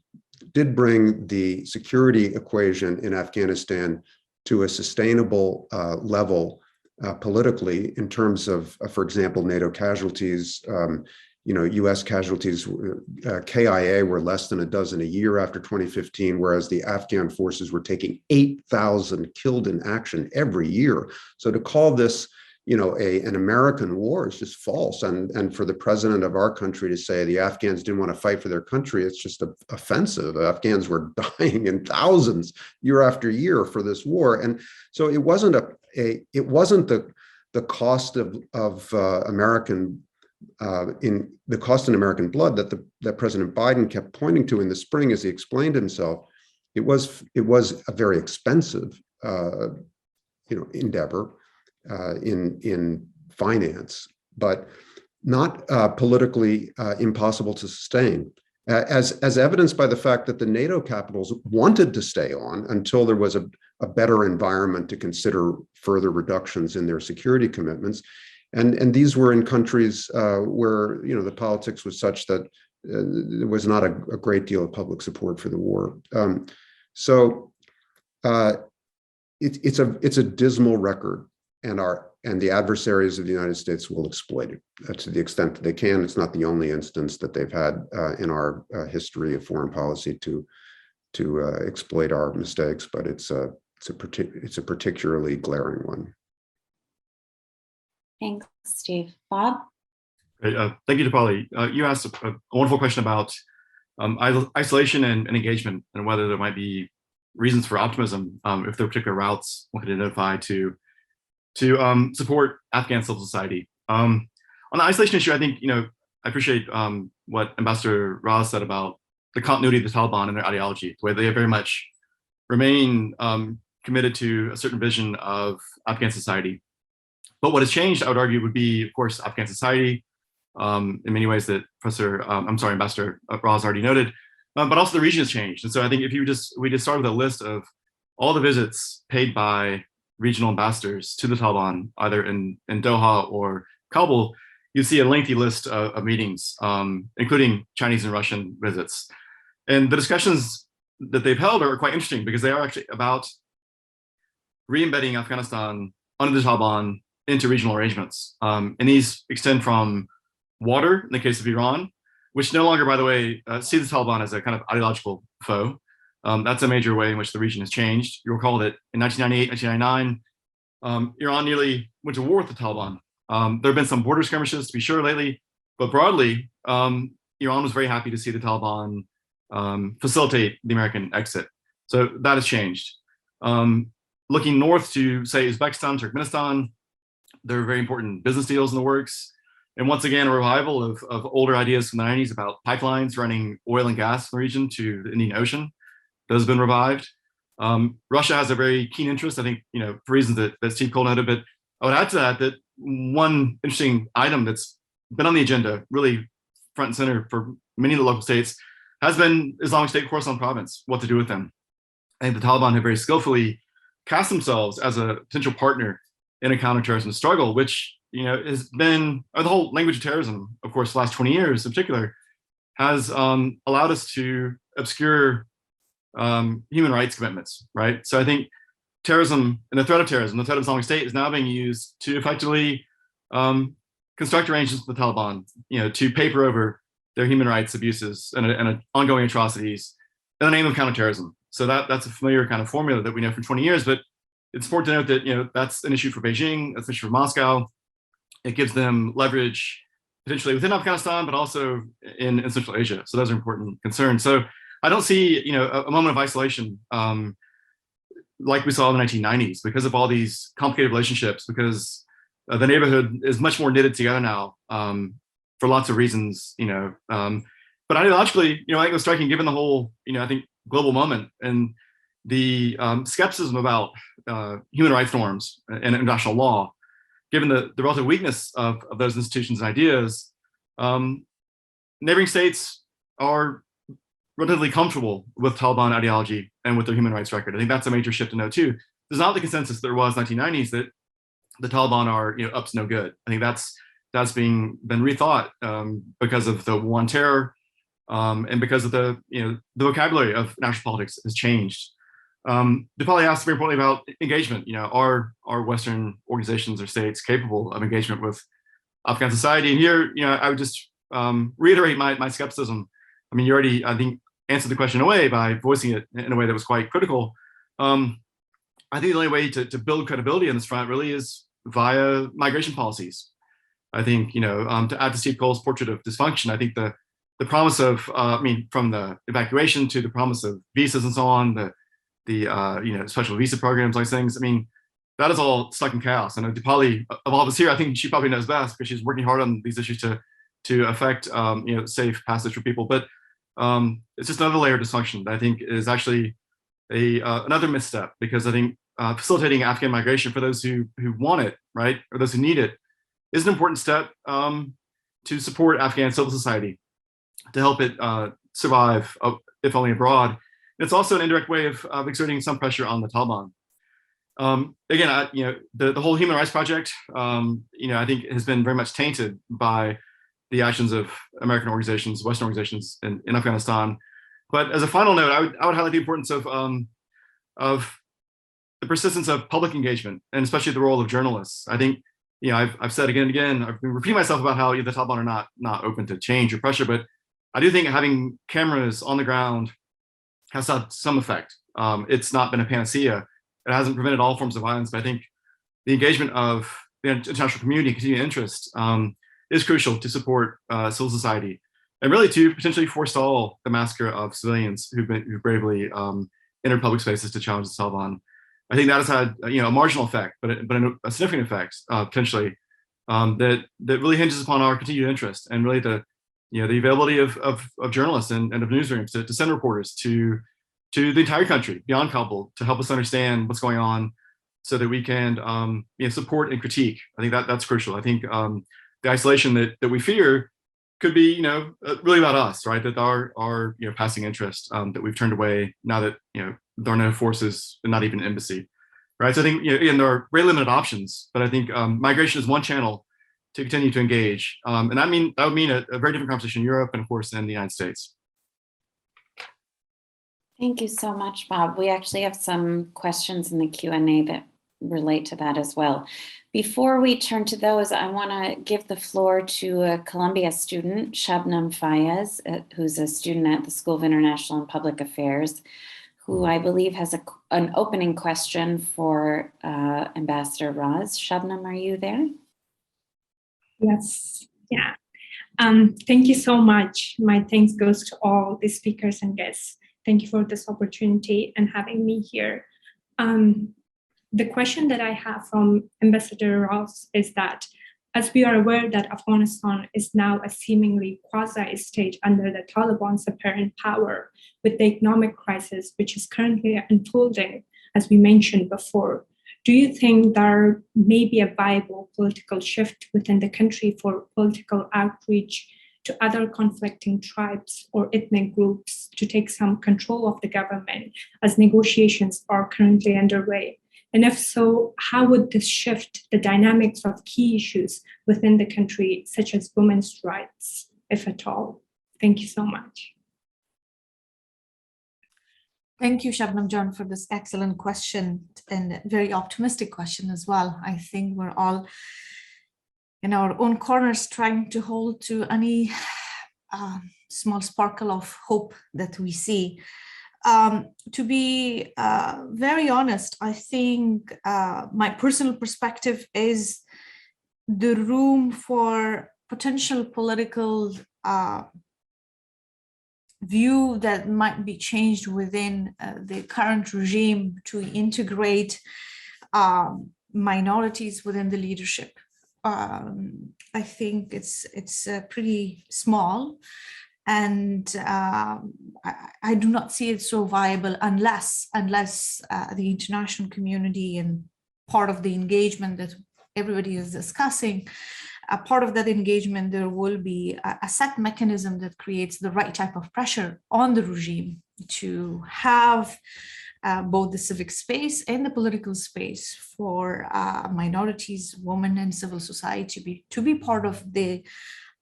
S5: did bring the security equation in Afghanistan to a sustainable level politically in terms of, for example, NATO casualties. US casualties, KIA were less than a dozen a year after 2015, whereas the Afghan forces were taking 8,000 killed in action every year. So to call this an American war is just false. And for the president of our country to say the Afghans didn't want to fight for their country, it's just offensive. The Afghans were dying in thousands year after year for this war. And so it wasn't the cost of American in the cost in American blood that President Biden kept pointing to in the spring as he explained himself. It was a very expensive endeavor in finance, but not politically impossible to sustain, as evidenced by the fact that the NATO capitals wanted to stay on until there was a better environment to consider further reductions in their security commitments. And these were in countries where the politics was such that there was not a great deal of public support for the war. It's a dismal record, and the adversaries of the United States will exploit it to the extent that they can. It's not the only instance that they've had in our history of foreign policy to exploit our mistakes, but it's a particularly glaring one.
S3: Thanks, Steve. Bob?
S6: Great. Thank you, Dipali. You asked a wonderful question about isolation and engagement, and whether there might be reasons for optimism if there are particular routes one could identify to support Afghan civil society. On the isolation issue, I think, I appreciate what Ambassador Raz said about the continuity of the Taliban and their ideology, the way they very much remain committed to a certain vision of Afghan society. But what has changed, I would argue, would be, of course, Afghan society, in many ways that Ambassador Raz already noted, but also the region has changed. And so I think if we just start with a list of all the visits paid by regional ambassadors to the Taliban, either in Doha or Kabul, you see a lengthy list of meetings, including Chinese and Russian visits. And the discussions that they've held are quite interesting because they are actually about re-embedding Afghanistan under the Taliban into regional arrangements. And these extend from water, in the case of Iran, which no longer, by the way, see the Taliban as a kind of ideological foe. That's a major way in which the region has changed. You'll recall that in 1998, 1999, Iran nearly went to war with the Taliban. There have been some border skirmishes, to be sure, lately, but broadly, Iran was very happy to see the Taliban facilitate the American exit. So that has changed. Looking north to, say, Uzbekistan, Turkmenistan, there are very important business deals in the works. And once again, a revival of older ideas from the 90s about pipelines running oil and gas in the region to the Indian Ocean. Those have been revived. Russia has a very keen interest, I think, for reasons that Steve Cole noted, but I would add to that one interesting item that's been on the agenda, really front and center for many of the local states, has been Islamic State Khorasan province, what to do with them. I think the Taliban have very skillfully cast themselves as a potential partner in a counterterrorism struggle, which has been, or the whole language of terrorism, of course, the last 20 years in particular, has allowed us to obscure human rights commitments, right? So I think terrorism and the threat of terrorism, the threat of Islamic State, is now being used to effectively construct arrangements with the Taliban, to paper over their human rights abuses and ongoing atrocities in the name of counterterrorism. So that's a familiar kind of formula that we know for 20 years, but it's important to note that that's an issue for Beijing, that's an issue for Moscow. It gives them leverage potentially within Afghanistan, but also in Central Asia. So those are important concerns. So I don't see a moment of isolation like we saw in the 1990s because of all these complicated relationships, because the neighborhood is much more knitted together now for lots of reasons. But ideologically, I think it was striking given the whole I think global moment and the skepticism about human rights norms and international law, given the relative weakness of those institutions and ideas. Neighboring states are relatively comfortable with Taliban ideology and with their human rights record. I think that's a major shift to note too. There's not the consensus there was in the 1990s that the Taliban are up to no good. I think that's been rethought because of the war on terror and because of the vocabulary of national politics has changed. Dipali asked very importantly about engagement. Are Western organizations or states capable of engagement with Afghan society? And here, I would just reiterate my skepticism. I mean, you already, I think, answered the question in a way by voicing it in a way that was quite critical. I think the only way to build credibility on this front really is via migration policies. I think, to add to Steve Cole's portrait of dysfunction, I think the promise of, from the evacuation to the promise of visas and so on, the special visa programs, like things, that is all stuck in chaos. And Dipali, of all of us here, I think she probably knows best because she's working hard on these issues to affect safe passage for people. But it's just another layer of dysfunction that I think is actually another misstep, because I think facilitating Afghan migration for those who want it, right, or those who need it, is an important step to support Afghan civil society, to help it survive, if only abroad. And it's also an indirect way of exerting some pressure on the Taliban. Again, the whole Human Rights Project, I think has been very much tainted by the actions of American organizations, Western organizations in Afghanistan. But as a final note, I would highlight the importance of the persistence of public engagement, and especially the role of journalists. I think, I've said again and again, I've been repeating myself about how the Taliban are not open to change or pressure, but I do think having cameras on the ground has had some effect. It's not been a panacea. It hasn't prevented all forms of violence, but I think the engagement of the international community, continued interest, is crucial to support civil society. and really to potentially forestall the massacre of civilians who bravely entered public spaces to challenge the Taliban. I think that has had a marginal effect, but a significant effect potentially that really hinges upon our continued interest and really the availability of journalists and of newsrooms to send reporters to the entire country beyond Kabul to help us understand what's going on, so that we can support and critique. I think that's crucial. I think the isolation that we fear could be really about us, right? That our passing interest that we've turned away now that there are no forces and not even an embassy, right? So I think again there are very limited options, but I think migration is one channel to continue to engage, and that would mean a very different conversation in Europe and of course in the United States.
S3: Thank you so much, Bob. We actually have some questions in the Q&A that relate to that as well. Before we turn to those, I want to give the floor to a Columbia student, Shabnam Fayez, who's a student at the School of International and Public Affairs, who I believe has an opening question for Ambassador Raz. Shabnam, are you there?
S7: Yes, yeah. Thank you so much. My thanks goes to all the speakers and guests. Thank you for this opportunity and having me here. The question that I have from Ambassador Ross is that, as we are aware that Afghanistan is now a seemingly quasi-state under the Taliban's apparent power, with the economic crisis which is currently unfolding, as we mentioned before, do you think there may be a viable political shift within the country for political outreach to other conflicting tribes or ethnic groups to take some control of the government, as negotiations are currently underway? And if so, how would this shift the dynamics of key issues within the country, such as women's rights, if at all? Thank you so much.
S4: Thank you, Shabnam John, for this excellent question and very optimistic question as well. I think we're all in our own corners trying to hold to any small sparkle of hope that we see. To be very honest, I think my personal perspective is the room for potential political view that might be changed within the current regime to integrate minorities within the leadership. I think it's pretty small. And I do not see it so viable unless the international community and part of the engagement that everybody is discussing, a part of that engagement, there will be a set mechanism that creates the right type of pressure on the regime to have both the civic space and the political space for minorities, women, and civil society to be part of the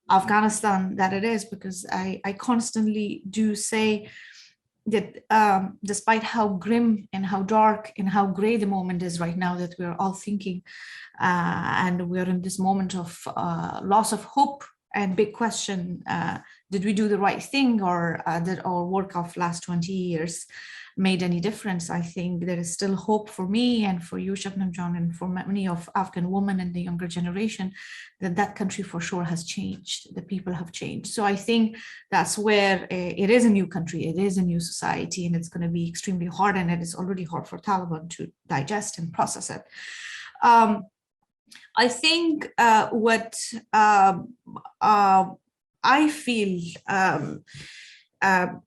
S4: Afghanistan that it is, because I constantly do say that despite how grim and how dark and how gray the moment is right now, that we're all thinking and we're in this moment of loss of hope and big question, did we do the right thing, or did our work of last 20 years made any difference? I think there is still hope for me and for you, Shabnam John, and for many of Afghan women and the younger generation, that country for sure has changed. The people have changed. So I think that's where it is a new country, it is a new society, and it's going to be extremely hard, and it is already hard for Taliban to digest and process it. I think what I feel,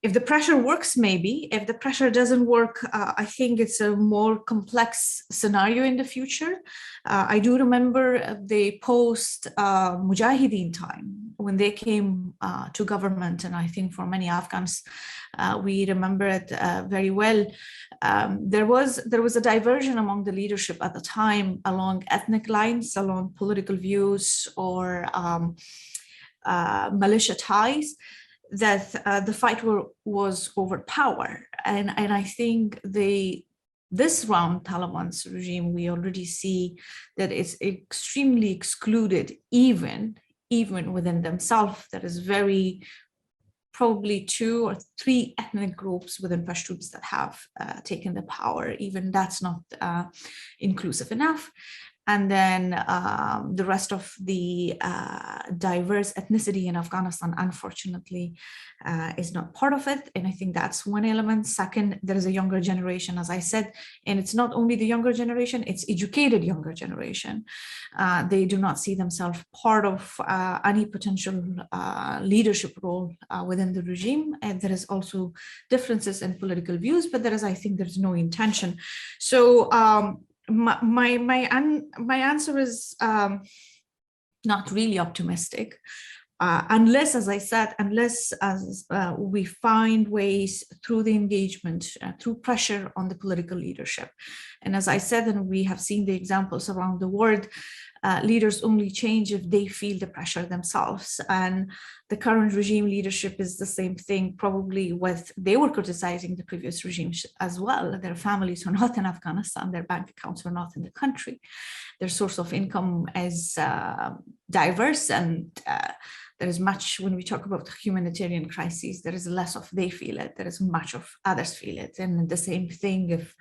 S4: if the pressure works, maybe. If the pressure doesn't work, I think it's a more complex scenario in the future. I do remember the post-Mujahideen time when they came to government, and I think for many Afghans, we remember it very well. There was a diversion among the leadership at the time along ethnic lines, along political views, or militia ties, that the fight was over power. And I think this round Taliban's regime, we already see that it's extremely excluded, even within themselves. There is probably 2 or 3 ethnic groups within Pashtuns that have taken the power. Even that's not inclusive enough. and then the rest of the diverse ethnicity in Afghanistan, unfortunately, is not part of it. And I think that's one element. Second, there is a younger generation, as I said, and it's not only the younger generation, it's educated younger generation. They do not see themselves part of any potential leadership role within the regime. And there is also differences in political views, but I think there's no intention. So my answer is not really optimistic. Unless, as I said, we find ways through the engagement, through pressure on the political leadership. And as I said, and we have seen the examples around the world, leaders only change if they feel the pressure themselves. And the current regime leadership is the same thing, probably they were criticizing the previous regimes as well. Their families are not in Afghanistan, their bank accounts are not in the country. Their source of income is diverse, and there is much, when we talk about humanitarian crises, there is less of they feel it, there is much of others feel it. And the same thing if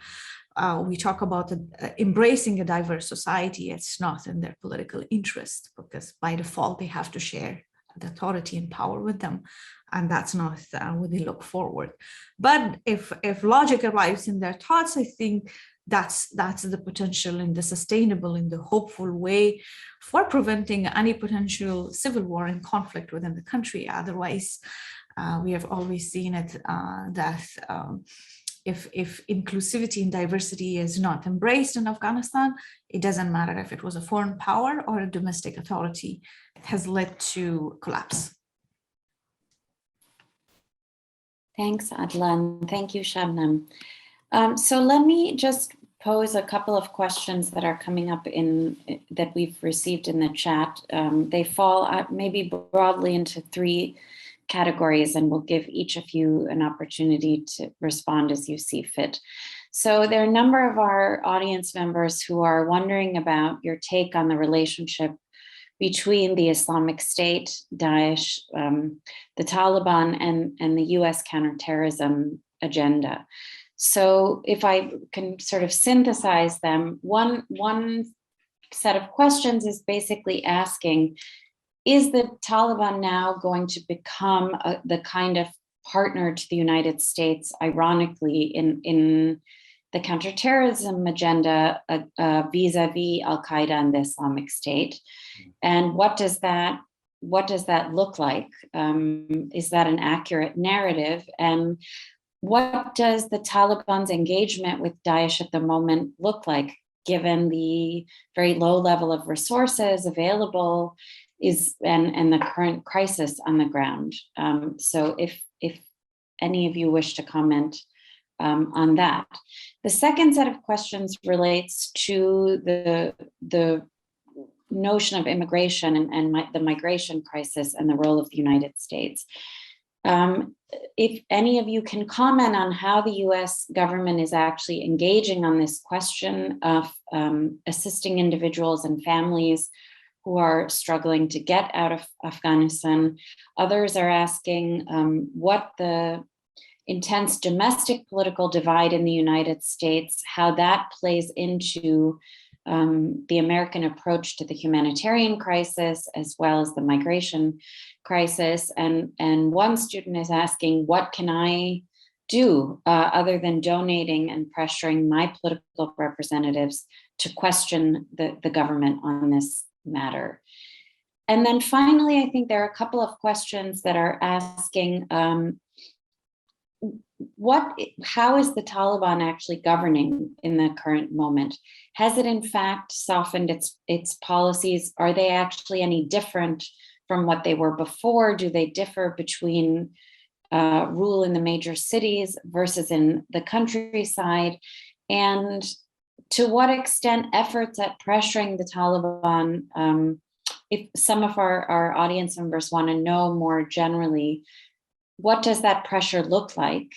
S4: we talk about embracing a diverse society, it's not in their political interest, because by default they have to share the authority and power with them, and that's not what they look forward. But if logic arrives in their thoughts, I think that's the potential in the sustainable, in the hopeful way for preventing any potential civil war and conflict within the country. Otherwise, we have always seen it that if inclusivity and diversity is not embraced in Afghanistan, it doesn't matter if it was a foreign power or a domestic authority, it has led to collapse.
S3: Thanks, Adela, and thank you, Shabnam. So let me just pose a couple of questions that are coming up that we've received in the chat. They fall maybe broadly into three categories, and we'll give each of you an opportunity to respond as you see fit. So there are a number of our audience members who are wondering about your take on the relationship between the Islamic State, Daesh, the Taliban, and the US counterterrorism agenda. So if I can sort of synthesize them, one set of questions is basically asking, is the Taliban now going to become the kind of partner to the United States, ironically, in the counterterrorism agenda vis-a-vis Al-Qaeda and the Islamic State? And what does that look like? Is that an accurate narrative? And what does the Taliban's engagement with Daesh at the moment look like, given the very low level of resources available and the current crisis on the ground? So if any of you wish to comment on that. The second set of questions relates to the notion of immigration and the migration crisis and the role of the United States. If any of you can comment on how the US government is actually engaging on this question of assisting individuals and families who are struggling to get out of Afghanistan. Others are asking what the intense domestic political divide in the United States, how that plays into the American approach to the humanitarian crisis, as well as the migration crisis. And one student is asking, what can I do other than donating and pressuring my political representatives to question the government on this matter? And then finally, I think there are a couple of questions that are asking, how is the Taliban actually governing in the current moment? Has it in fact softened its policies? Are they actually any different from what they were before? Do they differ between rule in the major cities versus in the countryside? And to what extent efforts at pressuring the Taliban, if some of our audience members want to know more generally, what does that pressure look like?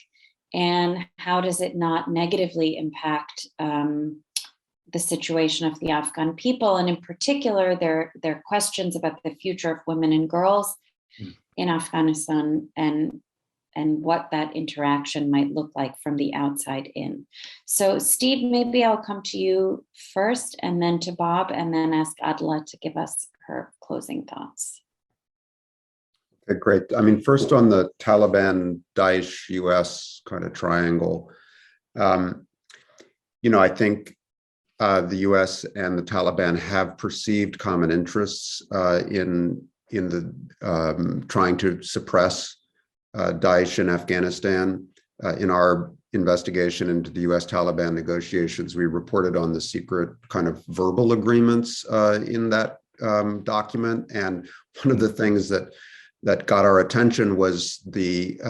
S3: And how does it not negatively impact the situation of the Afghan people? And in particular, there are questions about the future of women and girls in Afghanistan, and what that interaction might look like from the outside in. So Steve, maybe I'll come to you first and then to Bob, and then ask Adela to give us her closing thoughts.
S5: Okay, great. I mean, first on the Taliban, Daesh, US kind of triangle, I think the US and the Taliban have perceived common interests in the trying to suppress Daesh in Afghanistan. In our investigation into the US-Taliban negotiations, we reported on the secret kind of verbal agreements in that document. And one of the things that got our attention was the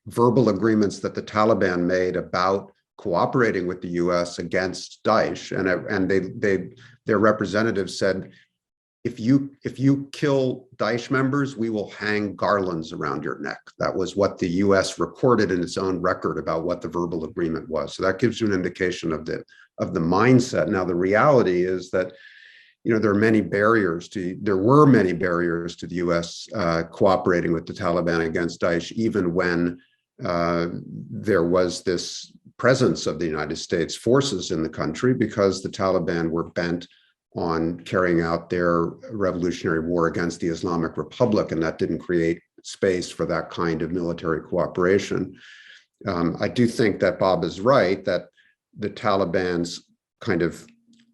S5: verbal agreements that the Taliban made about cooperating with the US against Daesh. And their representatives said, if you kill Daesh members, we will hang garlands around your neck. That was what the US recorded in its own record about what the verbal agreement was. So that gives you an indication of the mindset. Now, the reality is that there were many barriers to the US cooperating with the Taliban against Daesh, even when there was this presence of the United States forces in the country, because the Taliban were bent on carrying out their revolutionary war against the Islamic Republic, and that didn't create space for that kind of military cooperation. I do think that Bob is right, that the Taliban's kind of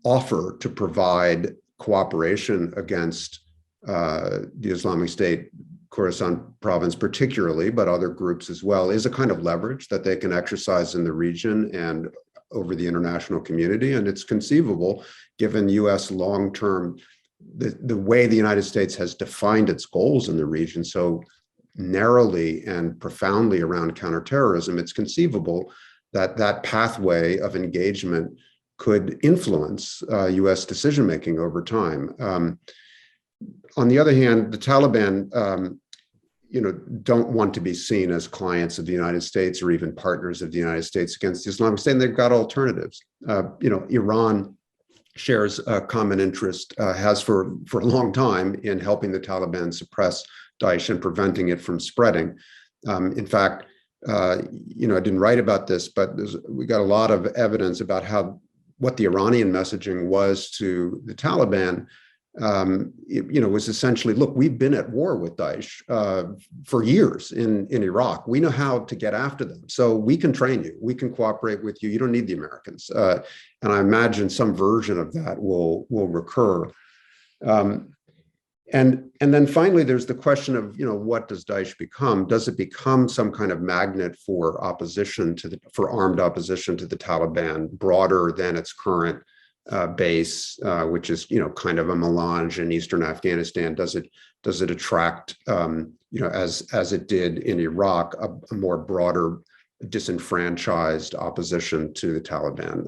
S5: offer to provide cooperation against the Islamic State, Khorasan province particularly, but other groups as well, is a kind of leverage that they can exercise in the region and over the international community. And it's conceivable, given US long-term, the way the United States has defined its goals in the region so narrowly and profoundly around counterterrorism, it's conceivable that that pathway of engagement could influence US decision-making over time. On the other hand, the Taliban don't want to be seen as clients of the United States or even partners of the United States against the Islamic State, and they've got alternatives. Iran shares a common interest, has for a long time, in helping the Taliban suppress Daesh and preventing it from spreading. In fact, I didn't write about this, but we got a lot of evidence about what the Iranian messaging was to the Taliban. Was essentially, look, we've been at war with Daesh for years in Iraq. We know how to get after them. So we can train you. We can cooperate with you. You don't need the Americans. And I imagine some version of that will recur. And then finally, there's the question of, what does Daesh become? Does it become some kind of magnet for armed opposition to the Taliban, broader than its current base, which is kind of a melange in eastern Afghanistan? Does it attract as it did in Iraq, a more broader disenfranchised opposition to the Taliban?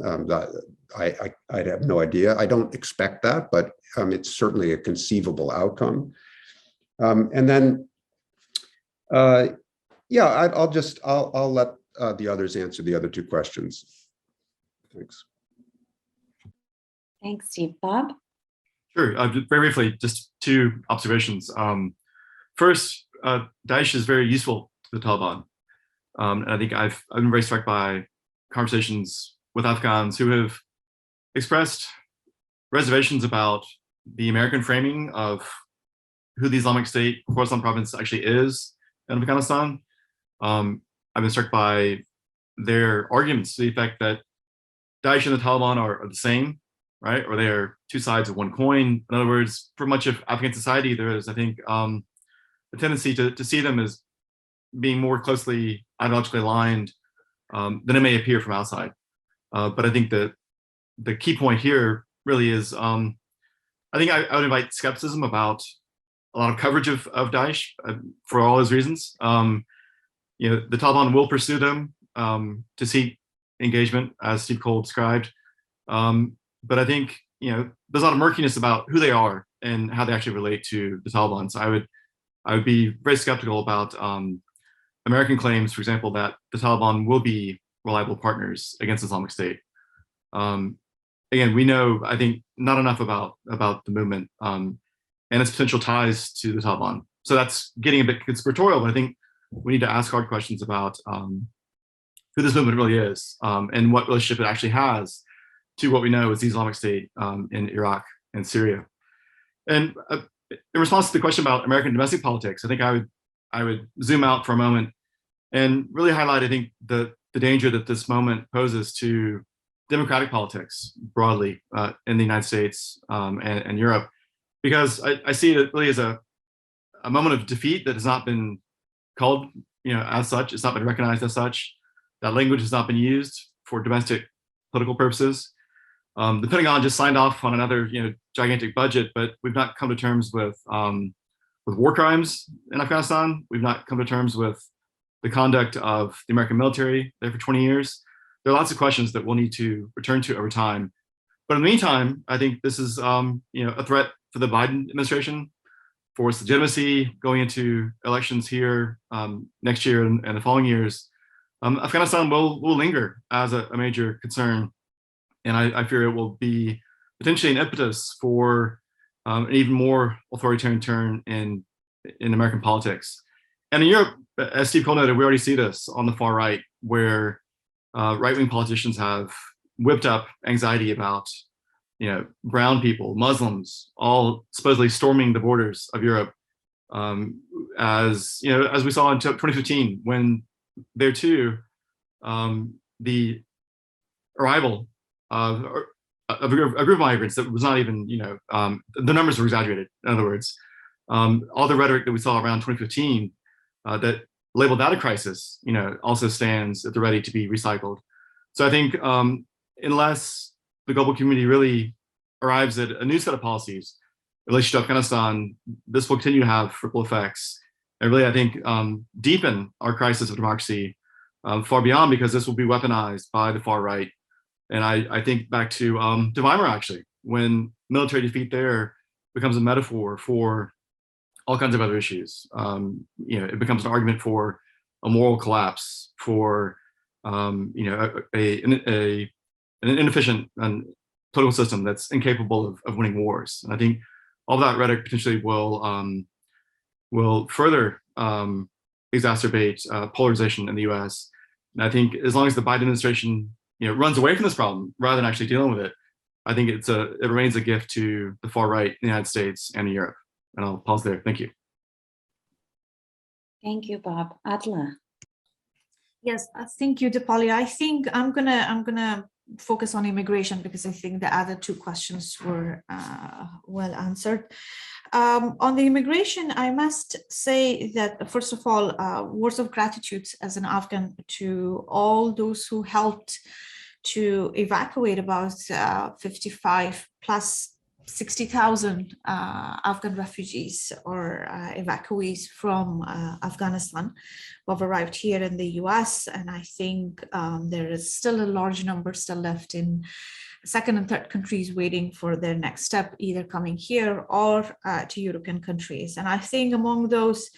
S5: I have no idea. I don't expect that, but it's certainly a conceivable outcome. And then I'll let the others answer the other two questions. Thanks.
S3: Thanks, Steve. Bob?
S7: Sure. Very briefly, just two observations. First, Daesh is very useful to the Taliban. And I think I've been very struck by conversations with Afghans who have expressed reservations about the American framing of who the Islamic State Khorasan province actually is in Afghanistan. I've been struck by their arguments to the effect that Daesh and the Taliban are the same, right? Or they are two sides of one coin. In other words, for much of Afghan society, there is, I think, a tendency to see them as being more closely ideologically aligned than it may appear from outside. But I think that the key point here really is, I think I would invite skepticism about a lot of coverage of Daesh for all those reasons. The Taliban will pursue them to seek engagement, as Steve Cole described. But I think there's a lot of murkiness about who they are and how they actually relate to the Taliban. So I would be very skeptical about American claims, for example, that the Taliban will be reliable partners against Islamic State. Again, we know, I think, not enough about the movement and its potential ties to the Taliban. So that's getting a bit conspiratorial, but I think
S6: we need to ask hard questions about who this movement really is, and what relationship it actually has to what we know as the Islamic State in Iraq and Syria. And in response to the question about American domestic politics, I think I would zoom out for a moment and really highlight, I think, the danger that this moment poses to democratic politics broadly in the United States and Europe, because I see it really as a moment of defeat that has not been called, as such. It's not been recognized as such. That language has not been used for domestic political purposes. The Pentagon just signed off on another, gigantic budget, but we've not come to terms with war crimes in Afghanistan. We've not come to terms with the conduct of the American military there for 20 years. There are lots of questions that we'll need to return to over time. But in the meantime, I think this is, a threat for the Biden administration, for its legitimacy going into elections here next year and the following years. Afghanistan will linger as a major concern, and I fear it will be potentially an impetus for an even more authoritarian turn in American politics. And in Europe, as Steve Cole noted, we already see this on the far right, where right-wing politicians have whipped up anxiety about, brown people, Muslims, all supposedly storming the borders of Europe, as we saw in 2015, when there too, the arrival of a group of migrants that was not even, the numbers were exaggerated. In other words, all the rhetoric that we saw around 2015 that labeled that a crisis, also stands at the ready to be recycled. So I think unless the global community really arrives at a new set of policies in relation to Afghanistan, this will continue to have ripple effects, and really, I think, deepen our crisis of democracy far beyond, because this will be weaponized by the far right. And I think back to Weimar, actually, when military defeat there becomes a metaphor for all kinds of other issues. It becomes an argument for a moral collapse, for an inefficient political system that's incapable of winning wars. And I think all that rhetoric potentially will further exacerbate polarization in the U.S. And I think as long as the Biden administration runs away from this problem rather than actually dealing with it, I think it remains a gift to the far right in the United States and in Europe. And I'll pause there. Thank you.
S3: Thank you, Bob. Adela.
S4: Yes, thank you, Dipali. I think I'm gonna focus on immigration, because I think the other two questions were well answered. On the immigration, I must say that, first of all, words of gratitude as an Afghan to all those who helped to evacuate about 55 plus 60,000 Afghan refugees or evacuees from Afghanistan who have arrived here in the US. And I think there is still a large number still left in second and third countries waiting for their next step, either coming here or to European countries. And I think among those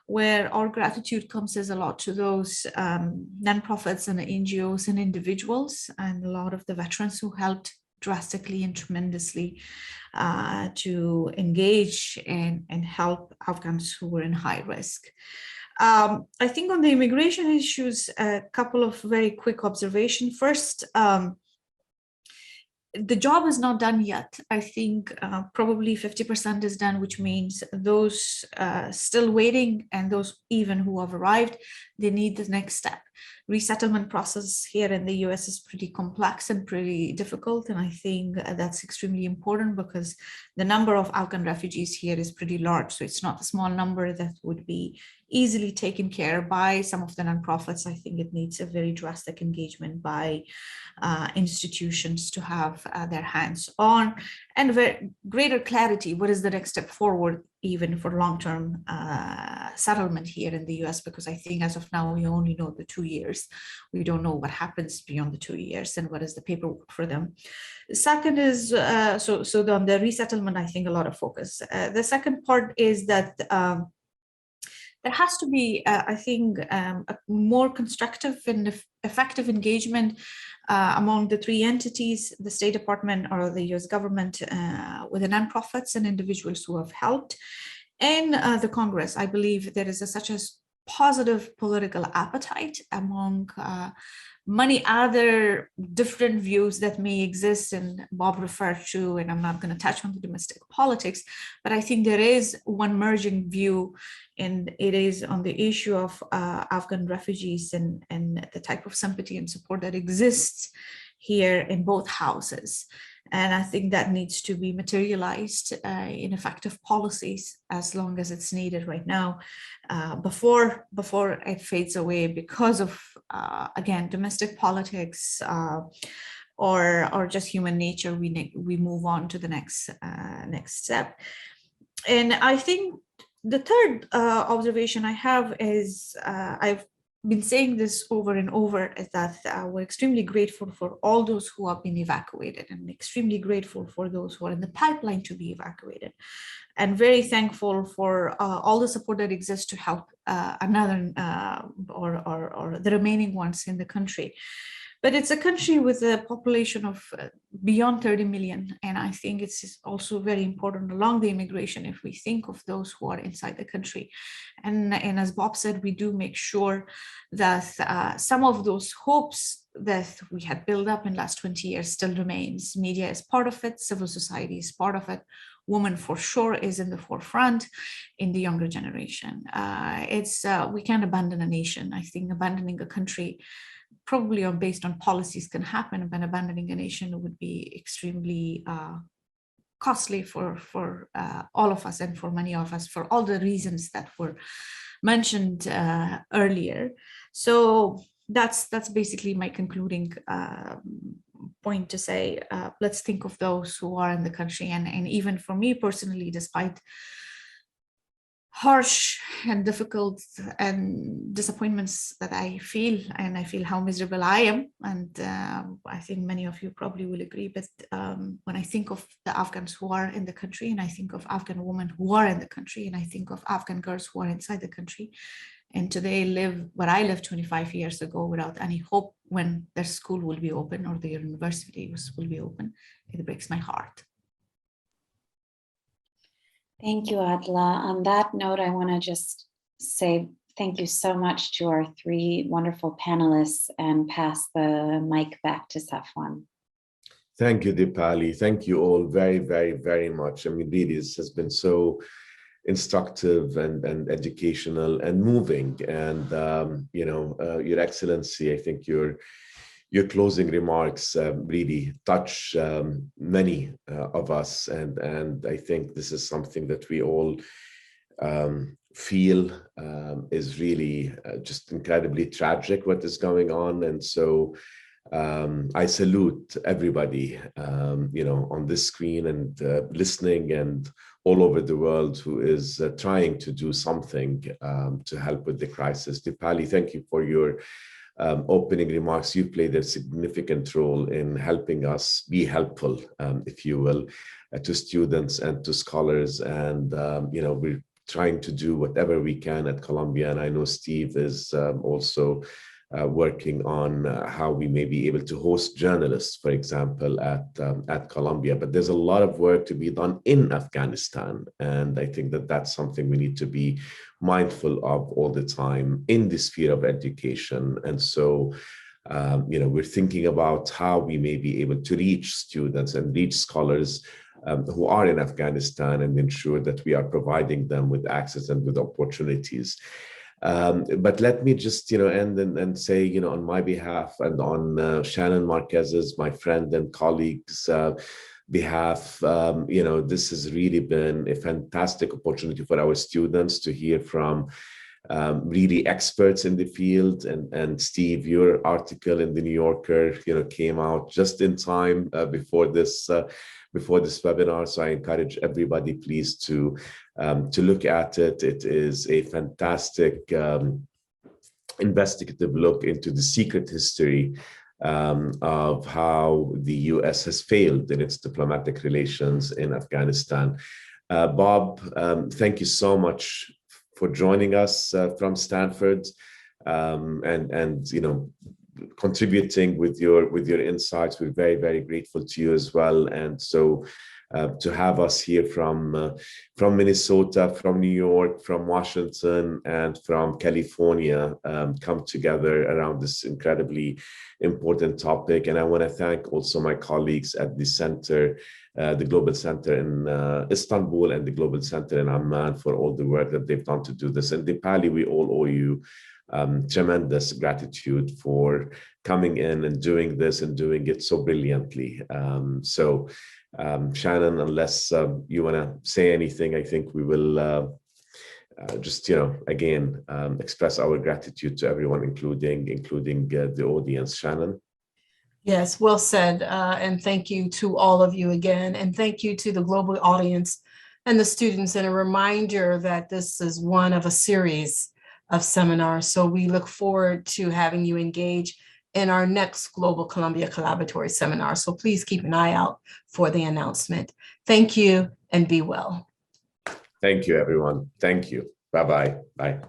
S4: where our gratitude comes as a lot to those nonprofits and NGOs and individuals, and a lot of the veterans who helped drastically and tremendously to engage and help Afghans who were in high risk. I think on the immigration issues, a couple of very quick observations. First, the job is not done yet. I think probably 50% is done, which means those still waiting and those even who have arrived, they need the next step. Resettlement process here in the US is pretty complex and pretty difficult. And I think that's extremely important because the number of Afghan refugees here is pretty large. So it's not a small number that would be easily taken care by some of the nonprofits. I think it needs a very drastic engagement by institutions to have their hands on, and very greater clarity. What is the next step forward, even for long-term settlement here in the US? Because I think as of now, we only know the 2 years. We don't know what happens beyond the 2 years and what is the paperwork for them. The second is, so on the resettlement, I think a lot of focus. The second part is that there has to be, I think, a more constructive and effective engagement among the three entities, the State Department or the US government, with the nonprofits and individuals who have helped, and the Congress. I believe there is such a positive political appetite among many other different views that may exist, and Bob referred to, and I'm not going to touch on the domestic politics, but I think there is one merging view, and it is on the issue of Afghan refugees and the type of sympathy and support that exists here in both houses. And I think that needs to be materialized in effective policies as long as it's needed right now, before it fades away because of, again, domestic politics or just human nature. We move on to the next step. And I think the third observation I have is, I've been saying this over and over, is that we're extremely grateful for all those who have been evacuated, and extremely grateful for those who are in the pipeline to be evacuated, and very thankful for all the support that exists to help another or the remaining ones in the country. But it's a country with a population of beyond 30 million. And I think it's also very important along the immigration, if we think of those who are inside the country. And as Bob said, we do make sure that some of those hopes that we had built up in the last 20 years still remains. Media is part of it, civil society is part of it. Women for sure is in the forefront in the younger generation. We can't abandon a nation. I think abandoning a country probably based on policies can happen, but abandoning a nation would be extremely costly for all of us, and for many of us, for all the reasons that were mentioned earlier. So that's basically my concluding point, to say, let's think of those who are in the country. And even for me personally, despite harsh and difficult and disappointments that I feel, and I feel how miserable I am, and I think many of you probably will agree, but when I think of the Afghans who are in the country, and I think of Afghan women who are in the country, and I think of Afghan girls who are inside the country, and today live where I lived 25 years ago without any hope when their school will be open or their university will be open, it breaks my heart.
S3: Thank you, Adela. On that note, I want to just say thank you so much to our three wonderful panelists, and pass the mic back to Safwan.
S2: Thank you, Dipali. Thank you all very, very, very much. I mean, really, this has been so instructive and educational and moving. And, Your Excellency, I think your closing remarks really touch many of us. And I think this is something that we all feel is really just incredibly tragic, what is going on. And so I salute everybody, on this screen and listening, and all over the world, who is trying to do something to help with the crisis. Dipali, thank you for your opening remarks. You played a significant role in helping us be helpful, if you will, to students and to scholars. And, we're trying to do whatever we can at Columbia. And I know Steve is also working on how we may be able to host journalists, for example, at Columbia. But there's a lot of work to be done in Afghanistan. And I think that that's something we need to be mindful of all the time in the sphere of education. And so, we're thinking about how we may be able to reach students and reach scholars who are in Afghanistan, and ensure that we are providing them with access and with opportunities. But let me just, end and say, on my behalf and on Shannon Marquez's, my friend and colleagues' behalf, this has really been a fantastic opportunity for our students to hear from really experts in the field. And Steve, your article in the New Yorker, came out just in time before this webinar. So I encourage everybody, please, to look at it. It is a fantastic investigative look into the secret history of how the US has failed in its diplomatic relations in Afghanistan. Bob, thank you so much for joining us from Stanford, and contributing with your insights. We're very, very grateful to you as well. And so to have us here from Minnesota, from New York, from Washington, and from California come together around this incredibly important topic. And I want to thank also my colleagues at the center, the Global Center in Istanbul and the Global Center in Amman for all the work that they've done to do this. And Dipali, we all owe you tremendous gratitude for coming in and doing this and doing it so brilliantly. Shannon, unless you want to say anything, I think we will just, again, express our gratitude to everyone, including the audience. Shannon?
S1: Yes, well said. And thank you to all of you again. And thank you to the global audience and the students. And a reminder that this is one of a series of seminars. So we look forward to having you engage in our next Global Columbia Collaboratory Seminar. So please keep an eye out for the announcement. Thank you and be well.
S2: Thank you, everyone. Thank you. Bye-bye. Bye.